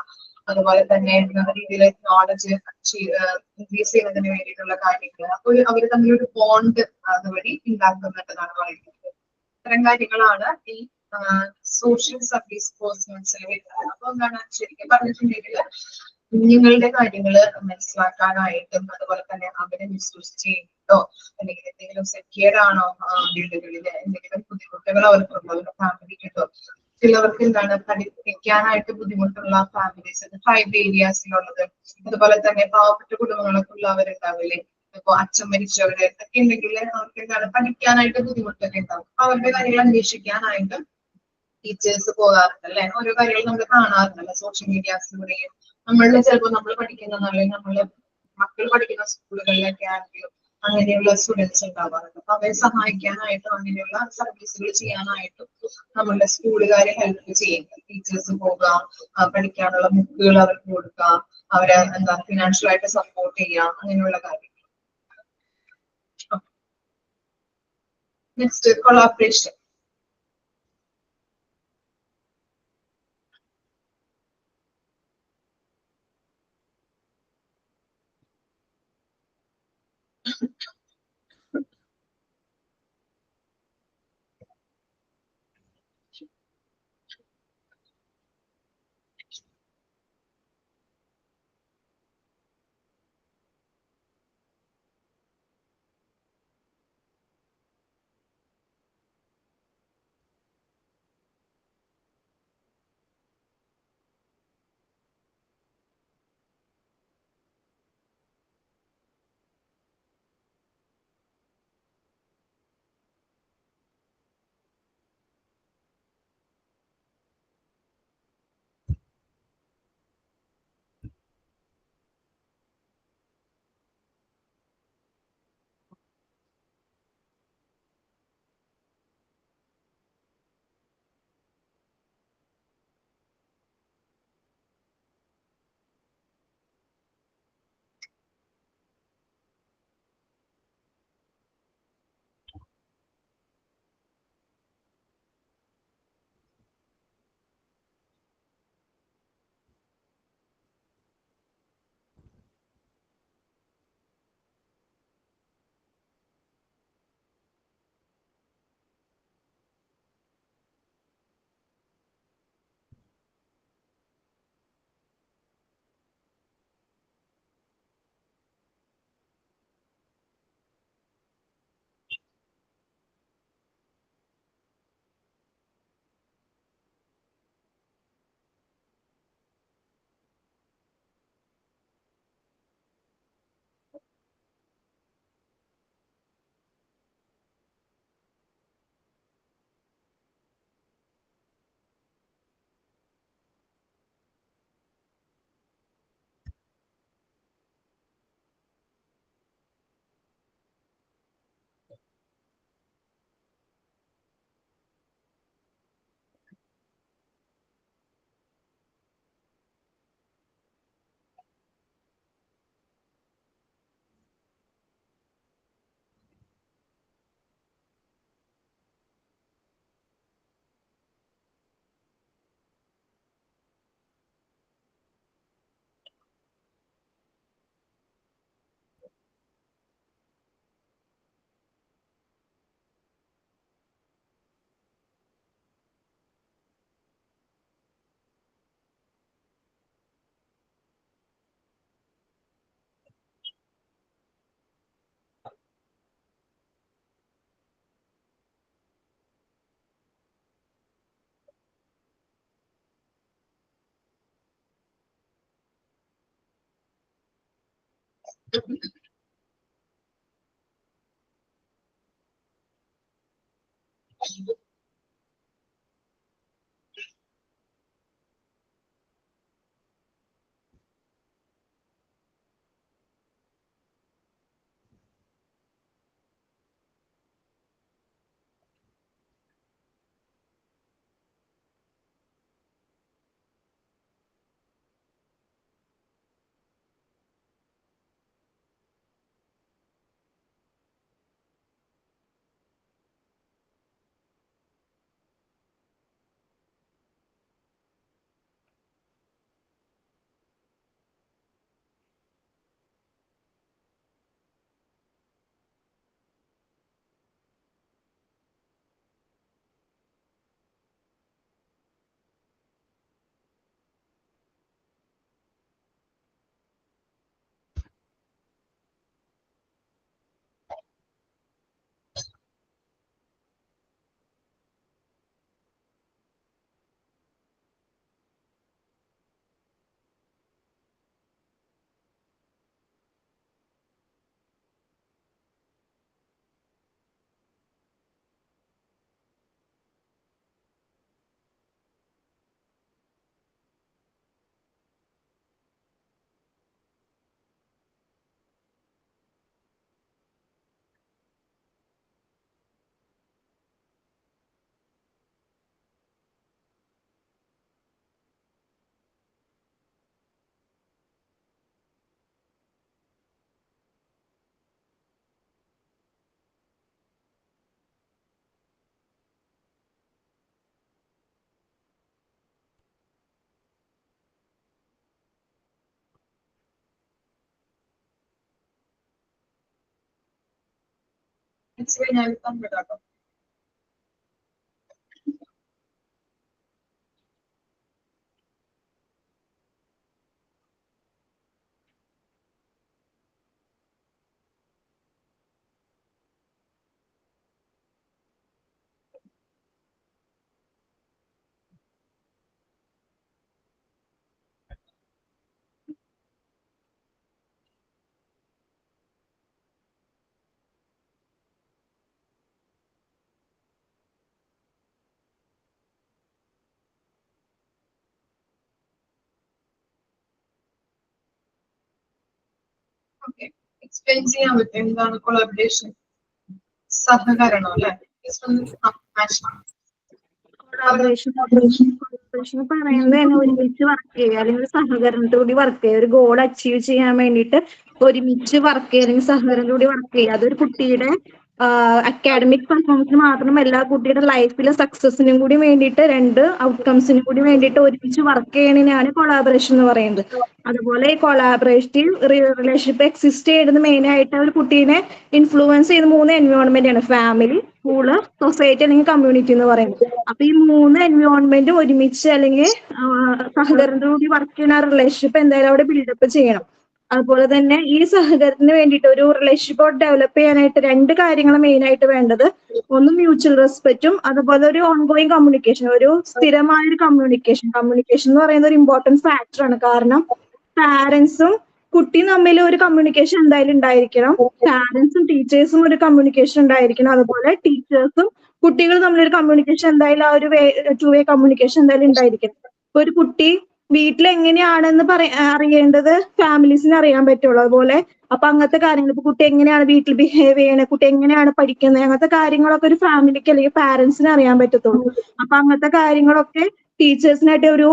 അതുപോലെ തന്നെ നല്ല രീതിയിൽ നോളജ് ഇൻക്രീസ് ചെയ്യുന്നതിന് വേണ്ടിയിട്ടുള്ള കാര്യങ്ങൾ അപ്പോൾ അവർ തമ്മിലൊരു ബോണ്ട് അതുവഴി ഉണ്ടാക്കുന്നുണ്ടെന്നാണ് പറയുന്നത്. ഇത്തരം കാര്യങ്ങളാണ് ഈ സോഷ്യൽ സർവീസ് പേഴ്സൺസിൽ വരുന്നത്. അപ്പൊ എന്താണ് ശരിക്കും പറഞ്ഞിട്ടുണ്ടെങ്കിൽ കുഞ്ഞുങ്ങളുടെ കാര്യങ്ങൾ മനസ്സിലാക്കാനായിട്ടും അതുപോലെ തന്നെ അവരെ മിസ്യൂസ് ചെയ്യുന്നുണ്ടോ അല്ലെങ്കിൽ എന്തെങ്കിലും സെക്യൂർ ആണോ വീടുകളിൽ, എന്തെങ്കിലും ബുദ്ധിമുട്ടുകൾ അവർക്കുണ്ടോ, അവരുടെ ഫാമിലിക്കുണ്ടോ. ചിലവർക്ക് എന്താണ് പഠിപ്പിക്കാനായിട്ട് ബുദ്ധിമുട്ടുള്ള ഫാമിലീസ് ട്രൈബൽ ഏരിയാസിലുള്ളത്, അതുപോലെ തന്നെ പാവപ്പെട്ട കുടുംബങ്ങളൊക്കെ ഉള്ളവരുണ്ടാവില്ലേ, ഇപ്പൊ അച്ഛൻ മരിച്ചവര് ഒക്കെ ഉണ്ടെങ്കിൽ അവർക്ക് എന്താണ് പഠിക്കാനായിട്ട് ബുദ്ധിമുട്ടൊക്കെ ഉണ്ടാവും. അപ്പൊ അവരുടെ കാര്യങ്ങൾ അന്വേഷിക്കാനായിട്ട് ടീച്ചേഴ്സ് പോകാറുണ്ട് അല്ലെ. ഓരോ കാര്യങ്ങൾ നമ്മൾ കാണാറുണ്ടല്ലോ സോഷ്യൽ മീഡിയാസിലൂടെയും. നമ്മളിൽ ചിലപ്പോൾ നമ്മൾ പഠിക്കുന്ന അല്ലെങ്കിൽ നമ്മള് മക്കൾ പഠിക്കുന്ന സ്കൂളുകളിലൊക്കെ ആണെങ്കിലും അങ്ങനെയുള്ള സ്റ്റുഡൻസ് ഉണ്ടാവാറുണ്ട്. അപ്പൊ അവരെ സഹായിക്കാനായിട്ടും അങ്ങനെയുള്ള സർവീസുകൾ ചെയ്യാനായിട്ടും നമ്മളുടെ സ്കൂളുകാരെ ഹെൽപ്പ് ചെയ്യും. ടീച്ചേഴ്സ് പോകാം, പഠിക്കാനുള്ള ബുക്കുകൾ അവർക്ക് കൊടുക്കാം, അവരെ എന്താ ഫിനാൻഷ്യൽ ആയിട്ട് സപ്പോർട്ട് ചെയ്യാം, അങ്ങനെയുള്ള കാര്യങ്ങൾ. Next collaboration. ഞാൻ തന്നിടാട്ടോ. ഓക്കെ, എക്സ്പ്ലെയിൻ ചെയ്യാൻ പറ്റും എന്താണ് കൊളാബറേഷൻ? സഹകരണം അല്ലെ? കൊളാബറേഷൻ പറയുന്നത് തന്നെ ഒരുമിച്ച് വർക്ക് ചെയ്യുക, അല്ലെങ്കിൽ സഹകരണത്തോടുകൂടി വർക്ക് ചെയ്യുക, ഒരു ഗോൾ അച്ചീവ് ചെയ്യാൻ വേണ്ടിയിട്ട് ഒരുമിച്ച് വർക്ക് ചെയ്യുക അല്ലെങ്കിൽ സഹകരണത്തോടുകൂടി വർക്ക് ചെയ്യുക. അതൊരു കുട്ടിയുടെ അക്കാഡമിക് പെർഫോമൻസിന് മാത്രമല്ല, കുട്ടിയുടെ ലൈഫിലെ സക്സസിനും കൂടി വേണ്ടിയിട്ട്, രണ്ട് ഔട്ട്കംസിനും കൂടി വേണ്ടിയിട്ട് ഒരുമിച്ച് വർക്ക് ചെയ്യണതിനാണ് കൊളാബറേഷൻ എന്ന് പറയുന്നത്. അതുപോലെ ഈ കൊളാബറേറ്റീവ് റിലേഷൻഷിപ്പ് എക്സിസ്റ്റ് ചെയ്യുന്നത് മെയിൻ ആയിട്ട് ഒരു കുട്ടീനെ ഇൻഫ്ലുവൻസ് ചെയ്യുന്ന 3 എൻവയോൺമെന്റ് ആണ്: ഫാമിലി, സ്കൂള്, സൊസൈറ്റി അല്ലെങ്കിൽ കമ്മ്യൂണിറ്റി എന്ന് പറയുന്നത്. അപ്പൊ ഈ 3 എൻവയോൺമെന്റും ഒരുമിച്ച് അല്ലെങ്കിൽ സഹകരണത്തോടുകൂടി വർക്ക് ചെയ്യുന്ന റിലേഷൻഷിപ്പ് എന്തായാലും അവിടെ ബിൽഡപ്പ് ചെയ്യണം. അതുപോലെ തന്നെ ഈ സഹകരണത്തിന് വേണ്ടിയിട്ട് ഒരു റിലേഷൻഷിപ്പ് ഡെവലപ്പ് ചെയ്യാനായിട്ട് 2 കാര്യങ്ങൾ മെയിൻ ആയിട്ട് വേണ്ടത്. ഒന്ന് മ്യൂച്വൽ റെസ്പെക്റ്റും അതുപോലെ ഒരു ഓൺഗോയിങ് കമ്മ്യൂണിക്കേഷൻ, ഒരു സ്ഥിരമായ ഒരു കമ്മ്യൂണിക്കേഷൻ എന്ന് പറയുന്ന ഒരു ഇമ്പോർട്ടൻറ്റ് ഫാക്ടർ ആണ്. കാരണം പാരന്റ്സും കുട്ടിയും തമ്മിൽ ഒരു കമ്മ്യൂണിക്കേഷൻ എന്തായാലും ഉണ്ടായിരിക്കണം, പാരന്റ്സും ടീച്ചേഴ്സും ഒരു കമ്മ്യൂണിക്കേഷൻ ഉണ്ടായിരിക്കണം, അതുപോലെ ടീച്ചേഴ്സും കുട്ടികളും തമ്മിലൊരു കമ്മ്യൂണിക്കേഷൻ എന്തായാലും ആ ഒരു ടു വേ കമ്മ്യൂണിക്കേഷൻ എന്തായാലും ഉണ്ടായിരിക്കണം. ഇപ്പൊ ഒരു കുട്ടി വീട്ടിൽ എങ്ങനെയാണെന്ന് അറിയേണ്ടത് ഫാമിലീസിന് അറിയാൻ പറ്റുള്ളൂ. അതുപോലെ അപ്പൊ അങ്ങനത്തെ കാര്യങ്ങൾ, ഇപ്പൊ കുട്ടി എങ്ങനെയാണ് വീട്ടിൽ ബിഹേവ് ചെയ്യണത്, കുട്ടി എങ്ങനെയാണ് പഠിക്കുന്നത്, അങ്ങനത്തെ കാര്യങ്ങളൊക്കെ ഒരു ഫാമിലിക്ക് അല്ലെങ്കിൽ പാരന്റ്സിന് അറിയാൻ പറ്റത്തുള്ളൂ. അപ്പൊ അങ്ങനത്തെ കാര്യങ്ങളൊക്കെ ടീച്ചേഴ്സിനായിട്ട് ഒരു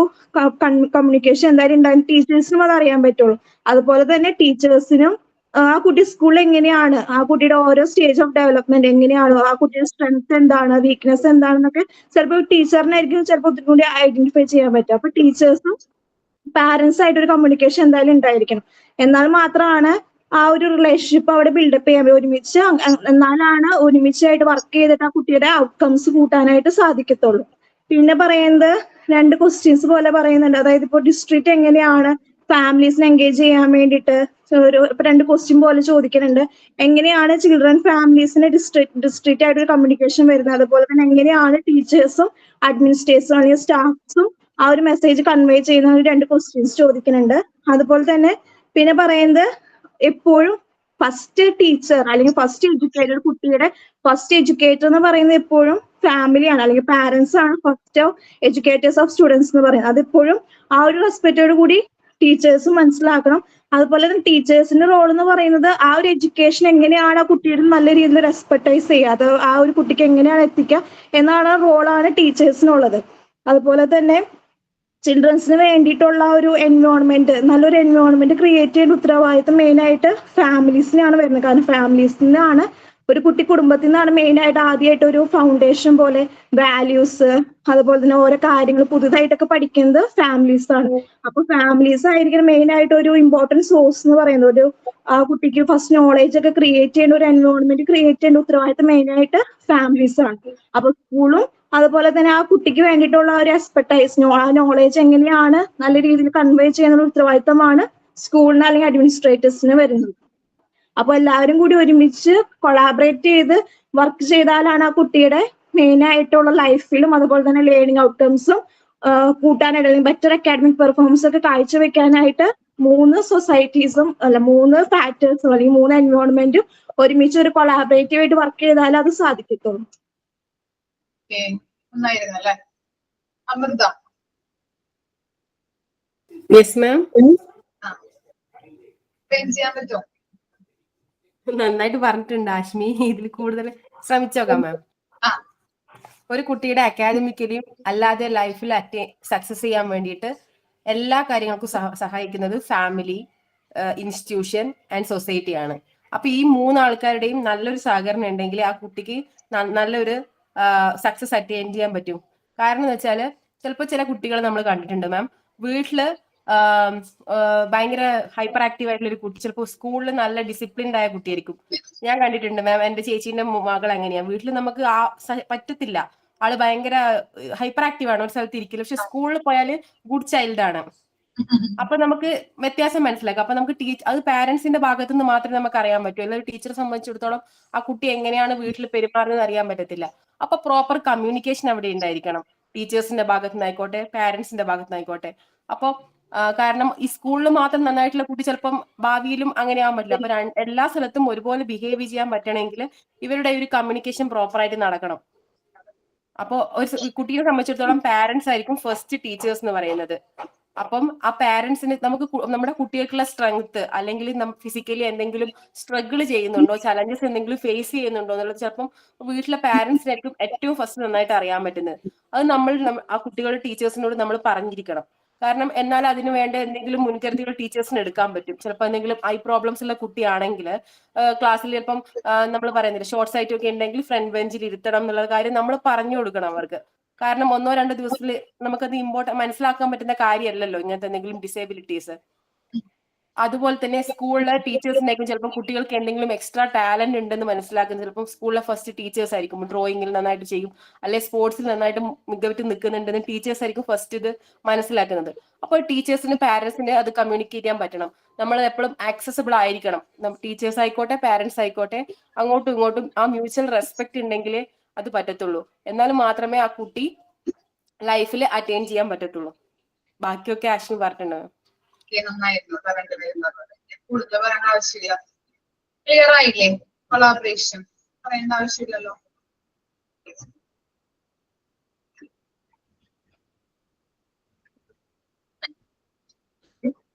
കമ്മ്യൂണിക്കേഷൻ എന്തായാലും ഉണ്ടാകും, ടീച്ചേഴ്സിനും അത് അറിയാൻ പറ്റുള്ളൂ. അതുപോലെ തന്നെ ടീച്ചേഴ്സിനും ആ കുട്ടി സ്കൂളിൽ എങ്ങനെയാണ്, ആ കുട്ടിയുടെ ഓരോ സ്റ്റേജ് ഓഫ് ഡെവലപ്മെന്റ് എങ്ങനെയാണ്, ആ കുട്ടിയുടെ സ്ട്രെങ്ത് എന്താണ്, വീക്ക്നെസ് എന്താണെന്നൊക്കെ ചിലപ്പോൾ ടീച്ചറിനായിരിക്കും ചിലപ്പോൾ ഒത്തിരി കൂടി ഐഡന്റിഫൈ ചെയ്യാൻ പറ്റും. അപ്പൊ ടീച്ചേഴ്സും പാരന്റ്സ് ആയിട്ട് ഒരു കമ്മ്യൂണിക്കേഷൻ എന്തായാലും ഉണ്ടായിരിക്കണം. എന്നാൽ മാത്രമാണ് ആ ഒരു റിലേഷൻഷിപ്പ് അവിടെ ബിൽഡപ്പ് ചെയ്യാൻ ഒരുമിച്ച്, എന്നാലാണ് ഒരുമിച്ചായിട്ട് വർക്ക് ചെയ്തിട്ട് ആ കുട്ടിയുടെ ഔട്ട്കംസ് കൂട്ടാനായിട്ട് സാധിക്കത്തുള്ളൂ. പിന്നെ പറയുന്നത് 2 ക്വസ്റ്റ്യൻസ് പോലെ പറയുന്നുണ്ട്. അതായത് ഇപ്പോൾ ഡിസ്ട്രിക്റ്റ് എങ്ങനെയാണ് ഫാമിലീസിനെ എൻഗേജ് ചെയ്യാൻ വേണ്ടിയിട്ട് ഒരു 2 ക്വസ്റ്റ്യൻ പോലെ ചോദിക്കുന്നുണ്ട്. എങ്ങനെയാണ് ചിൽഡ്രൻ ഫാമിലീസിന് ഡിസ്ട്രിക്റ്റ് ആയിട്ട് ഒരു കമ്മ്യൂണിക്കേഷൻ വരുന്നത്, അതുപോലെ തന്നെ എങ്ങനെയാണ് ടീച്ചേഴ്സും അഡ്മിനിസ്ട്രേറ്റേഴ്സും അല്ലെങ്കിൽ സ്റ്റാഫ്സും ആ ഒരു മെസ്സേജ് കൺവേ ചെയ്യുന്ന 2 ക്വസ്റ്റ്യൻസ് ചോദിക്കുന്നുണ്ട്. അതുപോലെ തന്നെ പിന്നെ പറയുന്നത് എപ്പോഴും ഫസ്റ്റ് ടീച്ചർ അല്ലെങ്കിൽ ഫസ്റ്റ് എഡ്യൂക്കേറ്റർ, കുട്ടിയുടെ ഫസ്റ്റ് എഡ്യൂക്കേറ്റർ എന്ന് പറയുന്നത് എപ്പോഴും ഫാമിലിയാണ് അല്ലെങ്കിൽ പാരന്റ്സ് ആണ് ഫസ്റ്റ് എഡ്യൂക്കേറ്റേഴ്സ് ഓഫ് സ്റ്റുഡൻസ് എന്ന് പറയുന്നത്. അതെപ്പോഴും ആ ഒരു റെസ്പെക്റ്റോട് കൂടി ടീച്ചേഴ്സ് മനസ്സിലാക്കണം. അതുപോലെ തന്നെ ടീച്ചേഴ്സിന്റെ റോൾ എന്ന് പറയുന്നത് ആ ഒരു എഡ്യൂക്കേഷൻ എങ്ങനെയാണ് ആ കുട്ടിയുടെ നല്ല രീതിയിൽ റെസ്പെക്ടൈസ് ചെയ്യുക, അത് ആ ഒരു കുട്ടിക്ക് എങ്ങനെയാണ് എത്തിക്കുക എന്നാണ് റോളാണ് ടീച്ചേഴ്സിനുള്ളത്. അതുപോലെ തന്നെ ചിൽഡ്രൻസിന് വേണ്ടിയിട്ടുള്ള ഒരു എൻവയോൺമെന്റ്, നല്ലൊരു എൻവയോൺമെന്റ് ക്രിയേറ്റ് ചെയ്യേണ്ട ഉത്തരവാദിത്തം മെയിൻ ആയിട്ട് ഫാമിലീസിനാണ് വരുന്നത്. കാരണം ഫാമിലീസിനാണ്, ഒരു കുട്ടി കുടുംബത്തിൽ നിന്നാണ് മെയിൻ ആയിട്ട് ആദ്യമായിട്ട് ഒരു ഫൗണ്ടേഷൻ പോലെ വാല്യൂസ്, അതുപോലെ തന്നെ ഓരോ കാര്യങ്ങൾ പുതുതായിട്ടൊക്കെ പഠിക്കുന്നത് ഫാമിലീസ് ആണ്. അപ്പൊ ഫാമിലീസ് ആയിരിക്കും മെയിൻ ആയിട്ട് ഒരു ഇമ്പോർട്ടന്റ് സോഴ്സ് എന്ന് പറയുന്നത്. ഒരു ആ കുട്ടിക്ക് ഫസ്റ്റ് നോളേജ് ഒക്കെ ക്രിയേറ്റ് ചെയ്യേണ്ട, ഒരു എൻവയോൺമെന്റ് ക്രിയേറ്റ് ചെയ്യേണ്ട ഉത്തരവാദിത്തം മെയിൻ ആയിട്ട് ഫാമിലീസ് ആണ്. അപ്പൊ സ്കൂളും അതുപോലെ തന്നെ ആ കുട്ടിക്ക് വേണ്ടിയിട്ടുള്ള ഒരു എക്സ്പെർട്ടൈസ്, ആ നോളേജ് എങ്ങനെയാണ് നല്ല രീതിയിൽ കൺവേ ചെയ്യുന്ന ഉത്തരവാദിത്തമാണ് സ്കൂളിന് അല്ലെങ്കിൽ അഡ്മിനിസ്ട്രേറ്റേഴ്സിന് വരുന്നത്. അപ്പൊ എല്ലാവരും കൂടി ഒരുമിച്ച് കൊളാബറേറ്റ് ചെയ്ത് വർക്ക് ചെയ്താലാണ് ആ കുട്ടിയുടെ മെയിൻ ആയിട്ടുള്ള ലൈഫിലും അതുപോലെ തന്നെ ലേണിംഗ് ഔട്ട്കംസും കൂട്ടാനായിട്ട് ബെറ്റർ അക്കാഡമിക് പെർഫോമൻസ് ഒക്കെ കാഴ്ചവെക്കാനായിട്ട് മൂന്ന് സൊസൈറ്റീസും മൂന്ന് ഫാക്ടേഴ്സും അല്ലെങ്കിൽ മൂന്ന് എൻവയോൺമെന്റും ഒരുമിച്ച് ഒരു കൊളാബറേറ്റീവ് ആയിട്ട് വർക്ക് ചെയ്താൽ അത് സാധിക്കത്തുള്ളൂ. ഒന്നായിരുന്നു അല്ലെ അമൃത? Yes ma'am. ചെയ്യാൻ പറ്റുമോ? നന്നായിട്ട് പറഞ്ഞിട്ടുണ്ട് ആഷ്മി. ഇതിൽ കൂടുതൽ ശ്രമിച്ചോക്കാം മാം. ഒരു കുട്ടിയുടെ അക്കാദമിക്കലിയും അല്ലാതെ ലൈഫിൽ സക്സസ് ചെയ്യാൻ വേണ്ടിയിട്ട് എല്ലാ കാര്യങ്ങൾക്കും സഹായിക്കുന്നത് ഫാമിലി, ഇൻസ്റ്റിറ്റ്യൂഷൻ ആൻഡ് സൊസൈറ്റി ആണ്. അപ്പൊ ഈ മൂന്നാൾക്കാരുടെയും നല്ലൊരു സഹകരണം ഉണ്ടെങ്കിൽ ആ കുട്ടിക്ക് നല്ലൊരു സക്സസ് അറ്റൈൻ ചെയ്യാൻ പറ്റും. കാരണം എന്ന് വെച്ചാൽ ചിലപ്പോൾ ചില കുട്ടികൾ നമ്മൾ കണ്ടിട്ടുണ്ട് മാം, വീട്ടില് ഭയങ്കര ഹൈപ്പർ ആക്റ്റീവ് ആയിട്ടുള്ള ഒരു കുട്ടി, ചിലപ്പോൾ സ്കൂളിൽ നല്ല ഡിസിപ്ലിൻഡ് ആയ കുട്ടിയായിരിക്കും. ഞാൻ കണ്ടിട്ടുണ്ട് മാം, എന്റെ ചേച്ചീന്റെ മകൾ എങ്ങനെയാ, വീട്ടിൽ നമുക്ക് പറ്റത്തില്ല, ആള് ഭയങ്കര ഹൈപ്പർ ആക്റ്റീവ് ആണ്, ഒരു സ്ഥലത്ത് ഇരിക്കില്ല, പക്ഷെ സ്കൂളിൽ പോയാൽ ഗുഡ് ചൈൽഡ് ആണ്. അപ്പൊ നമുക്ക് വ്യത്യാസം മനസ്സിലാക്കാം. അപ്പൊ നമുക്ക് അത് പാരന്റ്സിന്റെ ഭാഗത്തു നിന്ന് മാത്രമേ നമുക്ക് അറിയാൻ പറ്റൂ. അല്ലെങ്കിൽ ടീച്ചറെ സംബന്ധിച്ചിടത്തോളം ആ കുട്ടി എങ്ങനെയാണ് വീട്ടിൽ പെരുമാറുന്നത് അറിയാൻ പറ്റത്തില്ല. അപ്പൊ പ്രോപ്പർ കമ്മ്യൂണിക്കേഷൻ അവിടെ ഉണ്ടായിരിക്കണം, ടീച്ചേഴ്സിന്റെ ഭാഗത്തു നിന്നായിക്കോട്ടെ പാരന്റ്സിന്റെ ഭാഗത്തു നിന്നായിക്കോട്ടെ. അപ്പൊ കാരണം ഈ സ്കൂളിൽ മാത്രം നന്നായിട്ടുള്ള കുട്ടി ചിലപ്പം ഭാവിയിലും അങ്ങനെ ആവാൻ പറ്റില്ല. അപ്പൊ എല്ലാ സ്ഥലത്തും ഒരുപോലെ ബിഹേവ് ചെയ്യാൻ പറ്റണമെങ്കിൽ ഇവരുടെ ഒരു കമ്മ്യൂണിക്കേഷൻ പ്രോപ്പർ ആയിട്ട് നടക്കണം. അപ്പൊ ഒരു കുട്ടിയെ സംബന്ധിച്ചിടത്തോളം പാരന്റ്സ് ആയിരിക്കും ഫസ്റ്റ് ടീച്ചേഴ്സ് എന്ന് പറയുന്നത്. അപ്പം ആ പാരന്റ്സിന് നമുക്ക് നമ്മുടെ കുട്ടികൾക്കുള്ള സ്ട്രെങ്ത് അല്ലെങ്കിൽ ഫിസിക്കലി എന്തെങ്കിലും സ്ട്രഗിൾ ചെയ്യുന്നുണ്ടോ, ചലഞ്ചസ് എന്തെങ്കിലും ഫേസ് ചെയ്യുന്നുണ്ടോ എന്നുള്ളത് ചിലപ്പം വീട്ടിലെ പാരന്റ്സിനായിരിക്കും ഏറ്റവും ഫസ്റ്റ് നന്നായിട്ട് അറിയാൻ പറ്റുന്നത്. അത് നമ്മൾ ആ കുട്ടികളുടെ ടീച്ചേഴ്സിനോട് നമ്മൾ പറഞ്ഞിരിക്കണം. കാരണം എന്നാൽ അതിന് വേണ്ട എന്തെങ്കിലും മുൻകരുതലുകൾ ടീച്ചേഴ്സിന് എടുക്കാൻ പറ്റും. ചിലപ്പോൾ എന്തെങ്കിലും ഐ പ്രോബ്ലംസ് ഉള്ള കുട്ടിയാണെങ്കിൽ ക്ലാസ്സിൽ ചിലപ്പം നമ്മൾ പറയുന്നില്ല ഷോർട്ട് സൈറ്റ് ഒക്കെ ഉണ്ടെങ്കിൽ ഫ്രണ്ട് ബെഞ്ചിൽ ഇരുത്തണം എന്നുള്ള കാര്യം നമ്മൾ പറഞ്ഞു കൊടുക്കണം അവർക്ക്. കാരണം 1-2 ദിവസത്തിൽ നമുക്കത് മനസ്സിലാക്കാൻ പറ്റുന്ന കാര്യമല്ലല്ലോ ഇങ്ങനത്തെ എന്തെങ്കിലും ഡിസേബിലിറ്റീസ്. അതുപോലെ തന്നെ സ്കൂളിലെ ടീച്ചേഴ്സിനായിരിക്കും ചിലപ്പോൾ കുട്ടികൾക്ക് എന്തെങ്കിലും എക്സ്ട്രാ ടാലന്റ് ഉണ്ടെന്ന് മനസ്സിലാക്കുന്നത് ചിലപ്പോൾ സ്കൂളിലെ ഫസ്റ്റ് ടീച്ചേഴ്സ് ആയിരിക്കും. ഡ്രോയിങ്ങിൽ നന്നായിട്ട് ചെയ്യും, അല്ലെങ്കിൽ സ്പോർട്സിൽ നന്നായിട്ട് മികവിട്ട് നിൽക്കുന്നുണ്ടെന്ന് ടീച്ചേഴ്സ് ആയിരിക്കും ഫസ്റ്റ് ഇത് മനസ്സിലാക്കുന്നത്. അപ്പോൾ ടീച്ചേഴ്സിന് പാരന്റ്സിന് അത് കമ്മ്യൂണിക്കേറ്റ് ചെയ്യാൻ പറ്റണം. നമ്മൾ എപ്പോഴും ആക്സസിബിൾ ആയിരിക്കണം, ടീച്ചേഴ്സ് ആയിക്കോട്ടെ പാരന്റ്സ് ആയിക്കോട്ടെ. അങ്ങോട്ടും ഇങ്ങോട്ടും ആ മ്യൂച്വൽ റെസ്പെക്ട് ഉണ്ടെങ്കിലേ അത് പറ്റത്തുള്ളൂ. എന്നാൽ മാത്രമേ ആ കുട്ടി ലൈഫിൽ അറ്റൈൻ ചെയ്യാൻ പറ്റത്തുള്ളൂ. ബാക്കിയൊക്കെ ആഷ്മി പറഞ്ഞിട്ടുണ്ട്. നന്നായിരുന്നു കറണ്ട് വരുന്നത്, കൂടുതൽ പറയേണ്ട ആവശ്യമില്ല. ക്ലിയർ ആയില്ലേ? കൊളാബറേഷൻ പറയേണ്ട ആവശ്യമില്ലല്ലോ.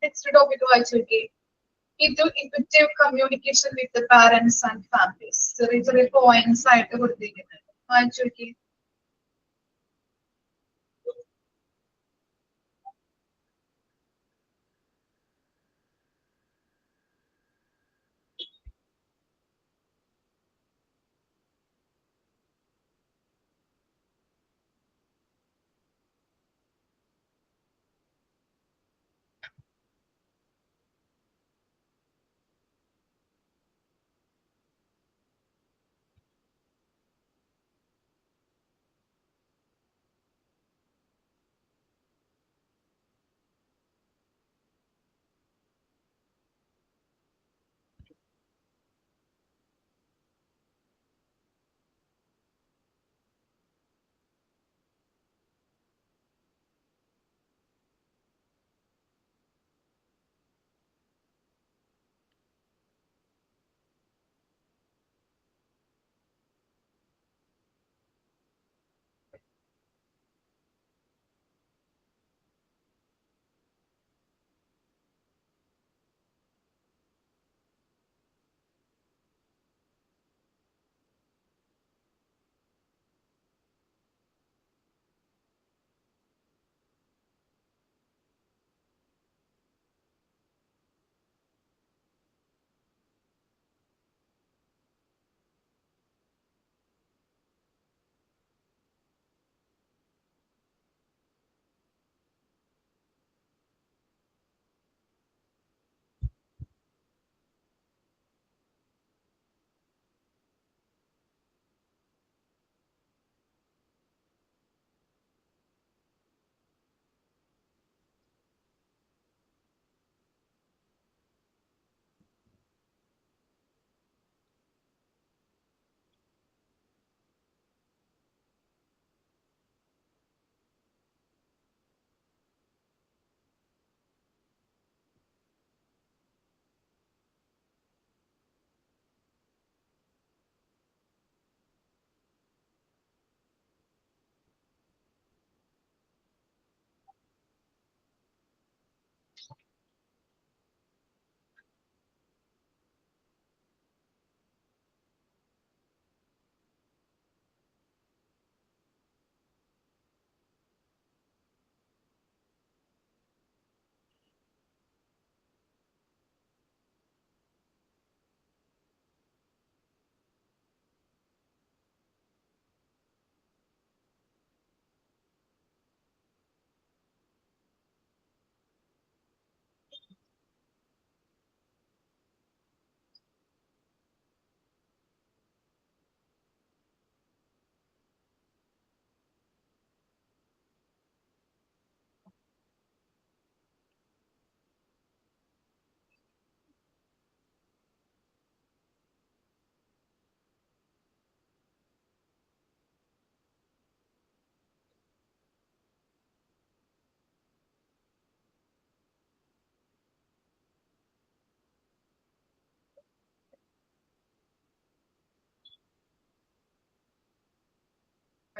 നെക്സ്റ്റ് ടോപ്പിക് വായിച്ചു നോക്കി. Effective communication with parents and families. ചെറിയ ചെറിയ പോയിന്റ്സ് ആയിട്ട് കൊടുത്തിരിക്കുന്നുണ്ട്, വായിച്ചു നോക്കി.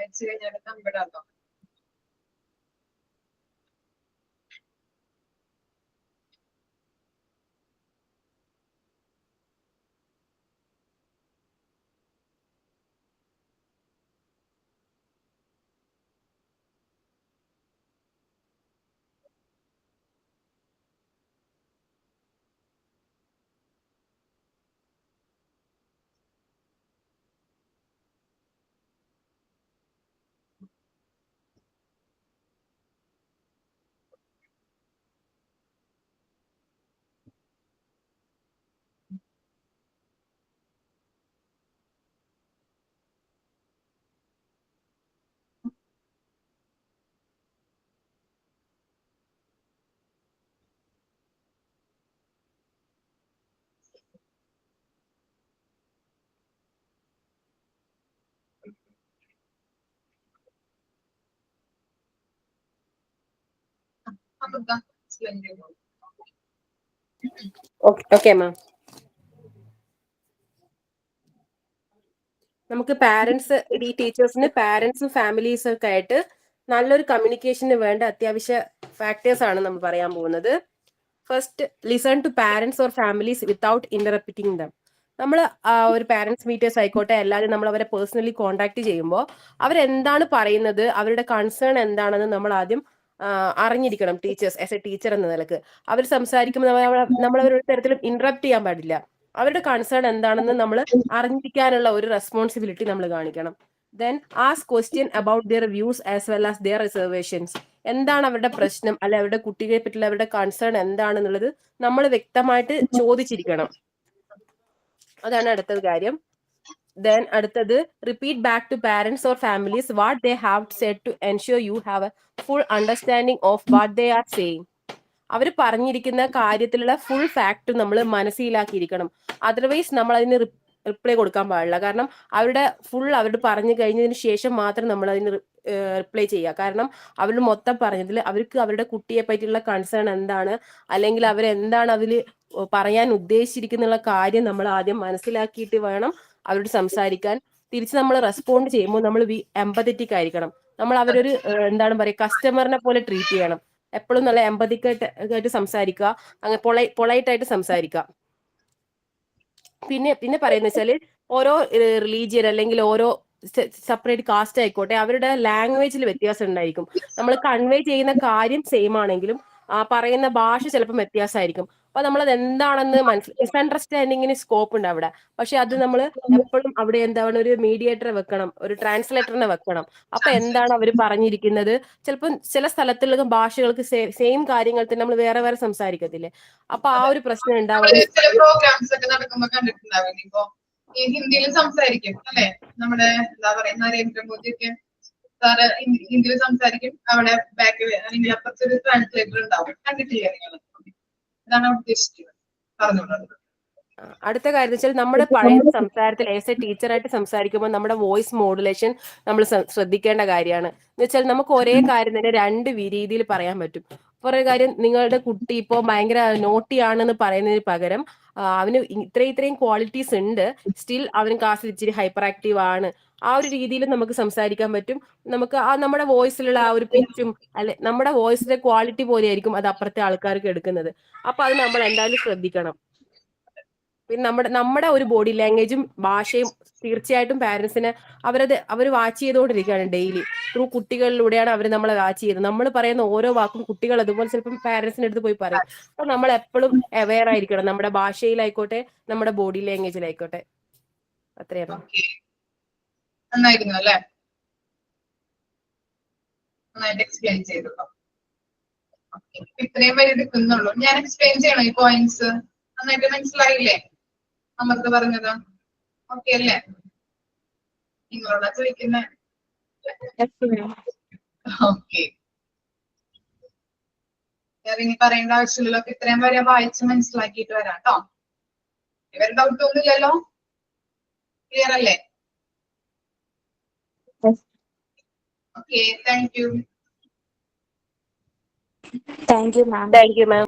വായിച്ചു കഴിഞ്ഞാൽ കമ്പിടാട്ടോ. അമൃത explain ചെയ്തോളൂ. Okay ma'am. നമുക്ക് പാരന്റ്സ്, ഈ ടീച്ചേഴ്സിന് പാരന്റ്സും ഫാമിലീസും ഒക്കെ ആയിട്ട് നല്ലൊരു കമ്മ്യൂണിക്കേഷന് വേണ്ട അത്യാവശ്യ ഫാക്ടേഴ്സ് ആണ് നമ്മൾ പറയാൻ പോകുന്നത്. First, listen to parents or families without interrupting them. നമ്മൾ ഒരു പാരന്റ്സ് മീറ്റേഴ്സ് ആയിക്കോട്ടെ, അല്ലാതെ നമ്മൾ അവരെ പേഴ്സണലി കോൺടാക്ട് ചെയ്യുമ്പോൾ അവരെന്താണ് പറയുന്നത്, അവരുടെ കൺസേൺ എന്താണെന്ന് നമ്മൾ ആദ്യം അറിഞ്ഞിരിക്കണം. ടീച്ചേഴ്സ് ആസ് എ ടീച്ചർ എന്ന നിലക്ക് അവർ സംസാരിക്കുമ്പോൾ നമ്മൾ അവരൊരു തരത്തിലും ഇന്ററപ്റ്റ് ചെയ്യാൻ പാടില്ല. അവരുടെ കൺസേൺ എന്താണെന്ന് നമ്മൾ അറിഞ്ഞിരിക്കാനുള്ള ഒരു റെസ്പോൺസിബിലിറ്റി നമ്മൾ കാണിക്കണം. Then ask question about their views as well as their reservations. എന്താണ് അവരുടെ പ്രശ്നം, അല്ലെ അവരുടെ കുട്ടികളെ പറ്റിയുള്ള അവരുടെ കൺസേൺ എന്താണെന്നുള്ളത് നമ്മൾ വ്യക്തമായിട്ട് ചോദിച്ചിരിക്കണം. അതാണ് അടുത്തത് കാര്യം. ദെൻ അടുത്തത്, repeat back to parents or families what they have said to ensure you have a full understanding of what they are saying. അവർ പറഞ്ഞിരിക്കുന്ന കാര്യത്തിലുള്ള ഫുൾ ഫാക്ട് നമ്മൾ മനസ്സിലാക്കിയിരിക്കണം. അതർവൈസ് നമ്മൾ അതിന് റിപ്ലൈ കൊടുക്കാൻ പാടില്ല. കാരണം അവരുടെ പറഞ്ഞു കഴിഞ്ഞതിന് ശേഷം മാത്രം നമ്മൾ അതിന് റിപ്ലൈ ചെയ്യുക. കാരണം അവർ മൊത്തം പറഞ്ഞതിൽ അവർക്ക് അവരുടെ കുട്ടിയെ പറ്റിയുള്ള കൺസേൺ എന്താണ്, അല്ലെങ്കിൽ അവരെന്താണ് അതിൽ പറയാൻ ഉദ്ദേശിച്ചിരിക്കുന്ന കാര്യം നമ്മൾ ആദ്യം മനസ്സിലാക്കിയിട്ട് വേണം അവരോട് സംസാരിക്കാൻ. തിരിച്ച് നമ്മൾ റെസ്പോണ്ട് ചെയ്യുമ്പോൾ നമ്മൾ എംപതറ്റിക് ആയിരിക്കണം. നമ്മൾ അവരൊരു എന്താണ് പറയുക, കസ്റ്റമറിനെ പോലെ ട്രീറ്റ് ചെയ്യണം. എപ്പോഴും നല്ല എംപതിക്കായിട്ട് സംസാരിക്കുക, അങ്ങനെ പൊളൈറ്റ് ആയിട്ട് സംസാരിക്കുക. പിന്നെ പറയുന്നത് വെച്ചാല്, ഓരോ റിലീജിയൻ അല്ലെങ്കിൽ ഓരോ സെപ്പറേറ്റ് കാസ്റ്റ് ആയിക്കോട്ടെ, അവരുടെ ലാംഗ്വേജിൽ വ്യത്യാസം ഉണ്ടായിരിക്കും. നമ്മൾ കൺവേ ചെയ്യുന്ന കാര്യം സെയിം ആണെങ്കിലും പറയുന്ന ഭാഷ ചിലപ്പോൾ വ്യത്യാസമായിരിക്കും. അപ്പൊ നമ്മളത് എന്താണെന്ന് മിസ്അണ്ടർസ്റ്റാൻഡിങ്ങിന് സ്കോപ്പ് ഉണ്ട് അവിടെ. പക്ഷെ അത് നമ്മൾ എപ്പോഴും അവിടെ എന്താണ്, ഒരു മീഡിയേറ്ററെ വെക്കണം, ഒരു ട്രാൻസ്ലേറ്ററിനെ വെക്കണം. അപ്പൊ എന്താണ് അവർ പറഞ്ഞിരിക്കുന്നത്, ചിലപ്പോൾ ചില സ്ഥലത്തുള്ള ഭാഷകൾക്ക് സെയിം കാര്യങ്ങൾ തന്നെ നമ്മൾ വേറെ വേറെ സംസാരിക്കത്തില്ലേ. അപ്പൊ ആ ഒരു പ്രശ്നം ഉണ്ടാവാതെ ചില പ്രോഗ്രാംസ് ഒക്കെ നടക്കുമ്പോ കണ്ടിട്ടുണ്ടാവില്ല. ഇപ്പൊ ഈ ഹിന്ദിയിലും സംസാരിക്കും അല്ലെ, നമ്മുടെ എന്താ പറയുക നരേന്ദ്രമോദി ഒക്കെ സാറ് ഹിന്ദിയിൽ സംസാരിക്കും, അവിടെ ബാക്ക് അല്ലെങ്കിൽ അപ്പുറത്തൊരു ട്രാൻസ്ലേറ്റർ ഉണ്ടാവും. കണ്ടിട്ടില്ലേ നിങ്ങൾ? ഇതാണ് ഉദ്ദേശിക്കുന്നത്, പറഞ്ഞോളൂ. അടുത്ത കാര്യം വെച്ചാൽ, നമ്മുടെ പഴയ സംസാരത്തിൽ ആസ് എ ടീച്ചറായിട്ട് സംസാരിക്കുമ്പോൾ നമ്മുടെ വോയിസ് മോഡുലേഷൻ നമ്മൾ ശ്രദ്ധിക്കേണ്ട കാര്യമാണ്. എന്ന് വെച്ചാൽ നമുക്ക് ഒരേ കാര്യം തന്നെ രണ്ട് രീതിയിൽ പറയാൻ പറ്റും. കുറെ കാര്യം, നിങ്ങളുടെ കുട്ടി ഇപ്പോൾ ഭയങ്കര നോട്ടി ആണെന്ന് പറയുന്നതിന് പകരം അവന് ഇത്രയും ക്വാളിറ്റീസ് ഉണ്ട്, സ്റ്റിൽ അവന് ക്ലാസ്സിൽ ഇച്ചിരി ഹൈപ്പർ ആക്റ്റീവ് ആണ്, ആ ഒരു രീതിയിൽ നമുക്ക് സംസാരിക്കാൻ പറ്റും. നമുക്ക് നമ്മുടെ വോയിസിലുള്ള ആ ഒരു പിച്ചും, അല്ലെ നമ്മുടെ വോയിസിന്റെ ക്വാളിറ്റി പോലെ ആയിരിക്കും അത് അപ്പുറത്തെ ആൾക്കാർക്ക് എടുക്കുന്നത്. അപ്പൊ അത് നമ്മൾ എന്തായാലും ശ്രദ്ധിക്കണം. പിന്നെ നമ്മുടെ ഒരു ബോഡി ലാംഗ്വേജും ഭാഷയും തീർച്ചയായിട്ടും പാരന്റ്സിനെ അവർ വാച്ച് ചെയ്തുകൊണ്ടിരിക്കുകയാണ് ഡെയിലി. ത്രൂ കുട്ടികളിലൂടെയാണ് അവർ നമ്മളെ വാച്ച് ചെയ്യുന്നത്. നമ്മൾ പറയുന്ന ഓരോ വാക്കും കുട്ടികൾ അതുപോലെ ചിലപ്പം പാരന്റ്സിന്റെ അടുത്ത് പോയി പറയും. അപ്പൊ നമ്മൾ എപ്പോഴും അവെയർ ആയിരിക്കണം, നമ്മുടെ ഭാഷയിലായിക്കോട്ടെ നമ്മുടെ ബോഡി ലാംഗ്വേജിലായിക്കോട്ടെ. അത്രയാണ്. നന്നായിരുന്നു അല്ലെ, നന്നായിട്ട് എക്സ്പ്ലെയിൻ ചെയ്തു. ഇത്രയും വരെ എടുക്കുന്നുള്ളൂ. ഞാൻ എക്സ്പ്ലെയിൻ ചെയ്യണം ഈ പോയിന്റ്സ്? നന്നായിട്ട് മനസ്സിലായില്ലേ അമൃത പറഞ്ഞത്? ഓക്കെ അല്ലേ? നിങ്ങളോടാ ചോദിക്കുന്നേ. ഓക്കെ, ഇനി പറയേണ്ട ആവശ്യമില്ലല്ലോ. ഇത്രയും വരെ വായിച്ച് മനസ്സിലാക്കിയിട്ട് വരാം കേട്ടോ. ഇവർ ഡൗട്ട് ഒന്നുമില്ലല്ലോ? ക്ലിയർ അല്ലേ? Okay, thank you. Thank you ma'am. Thank you ma'am.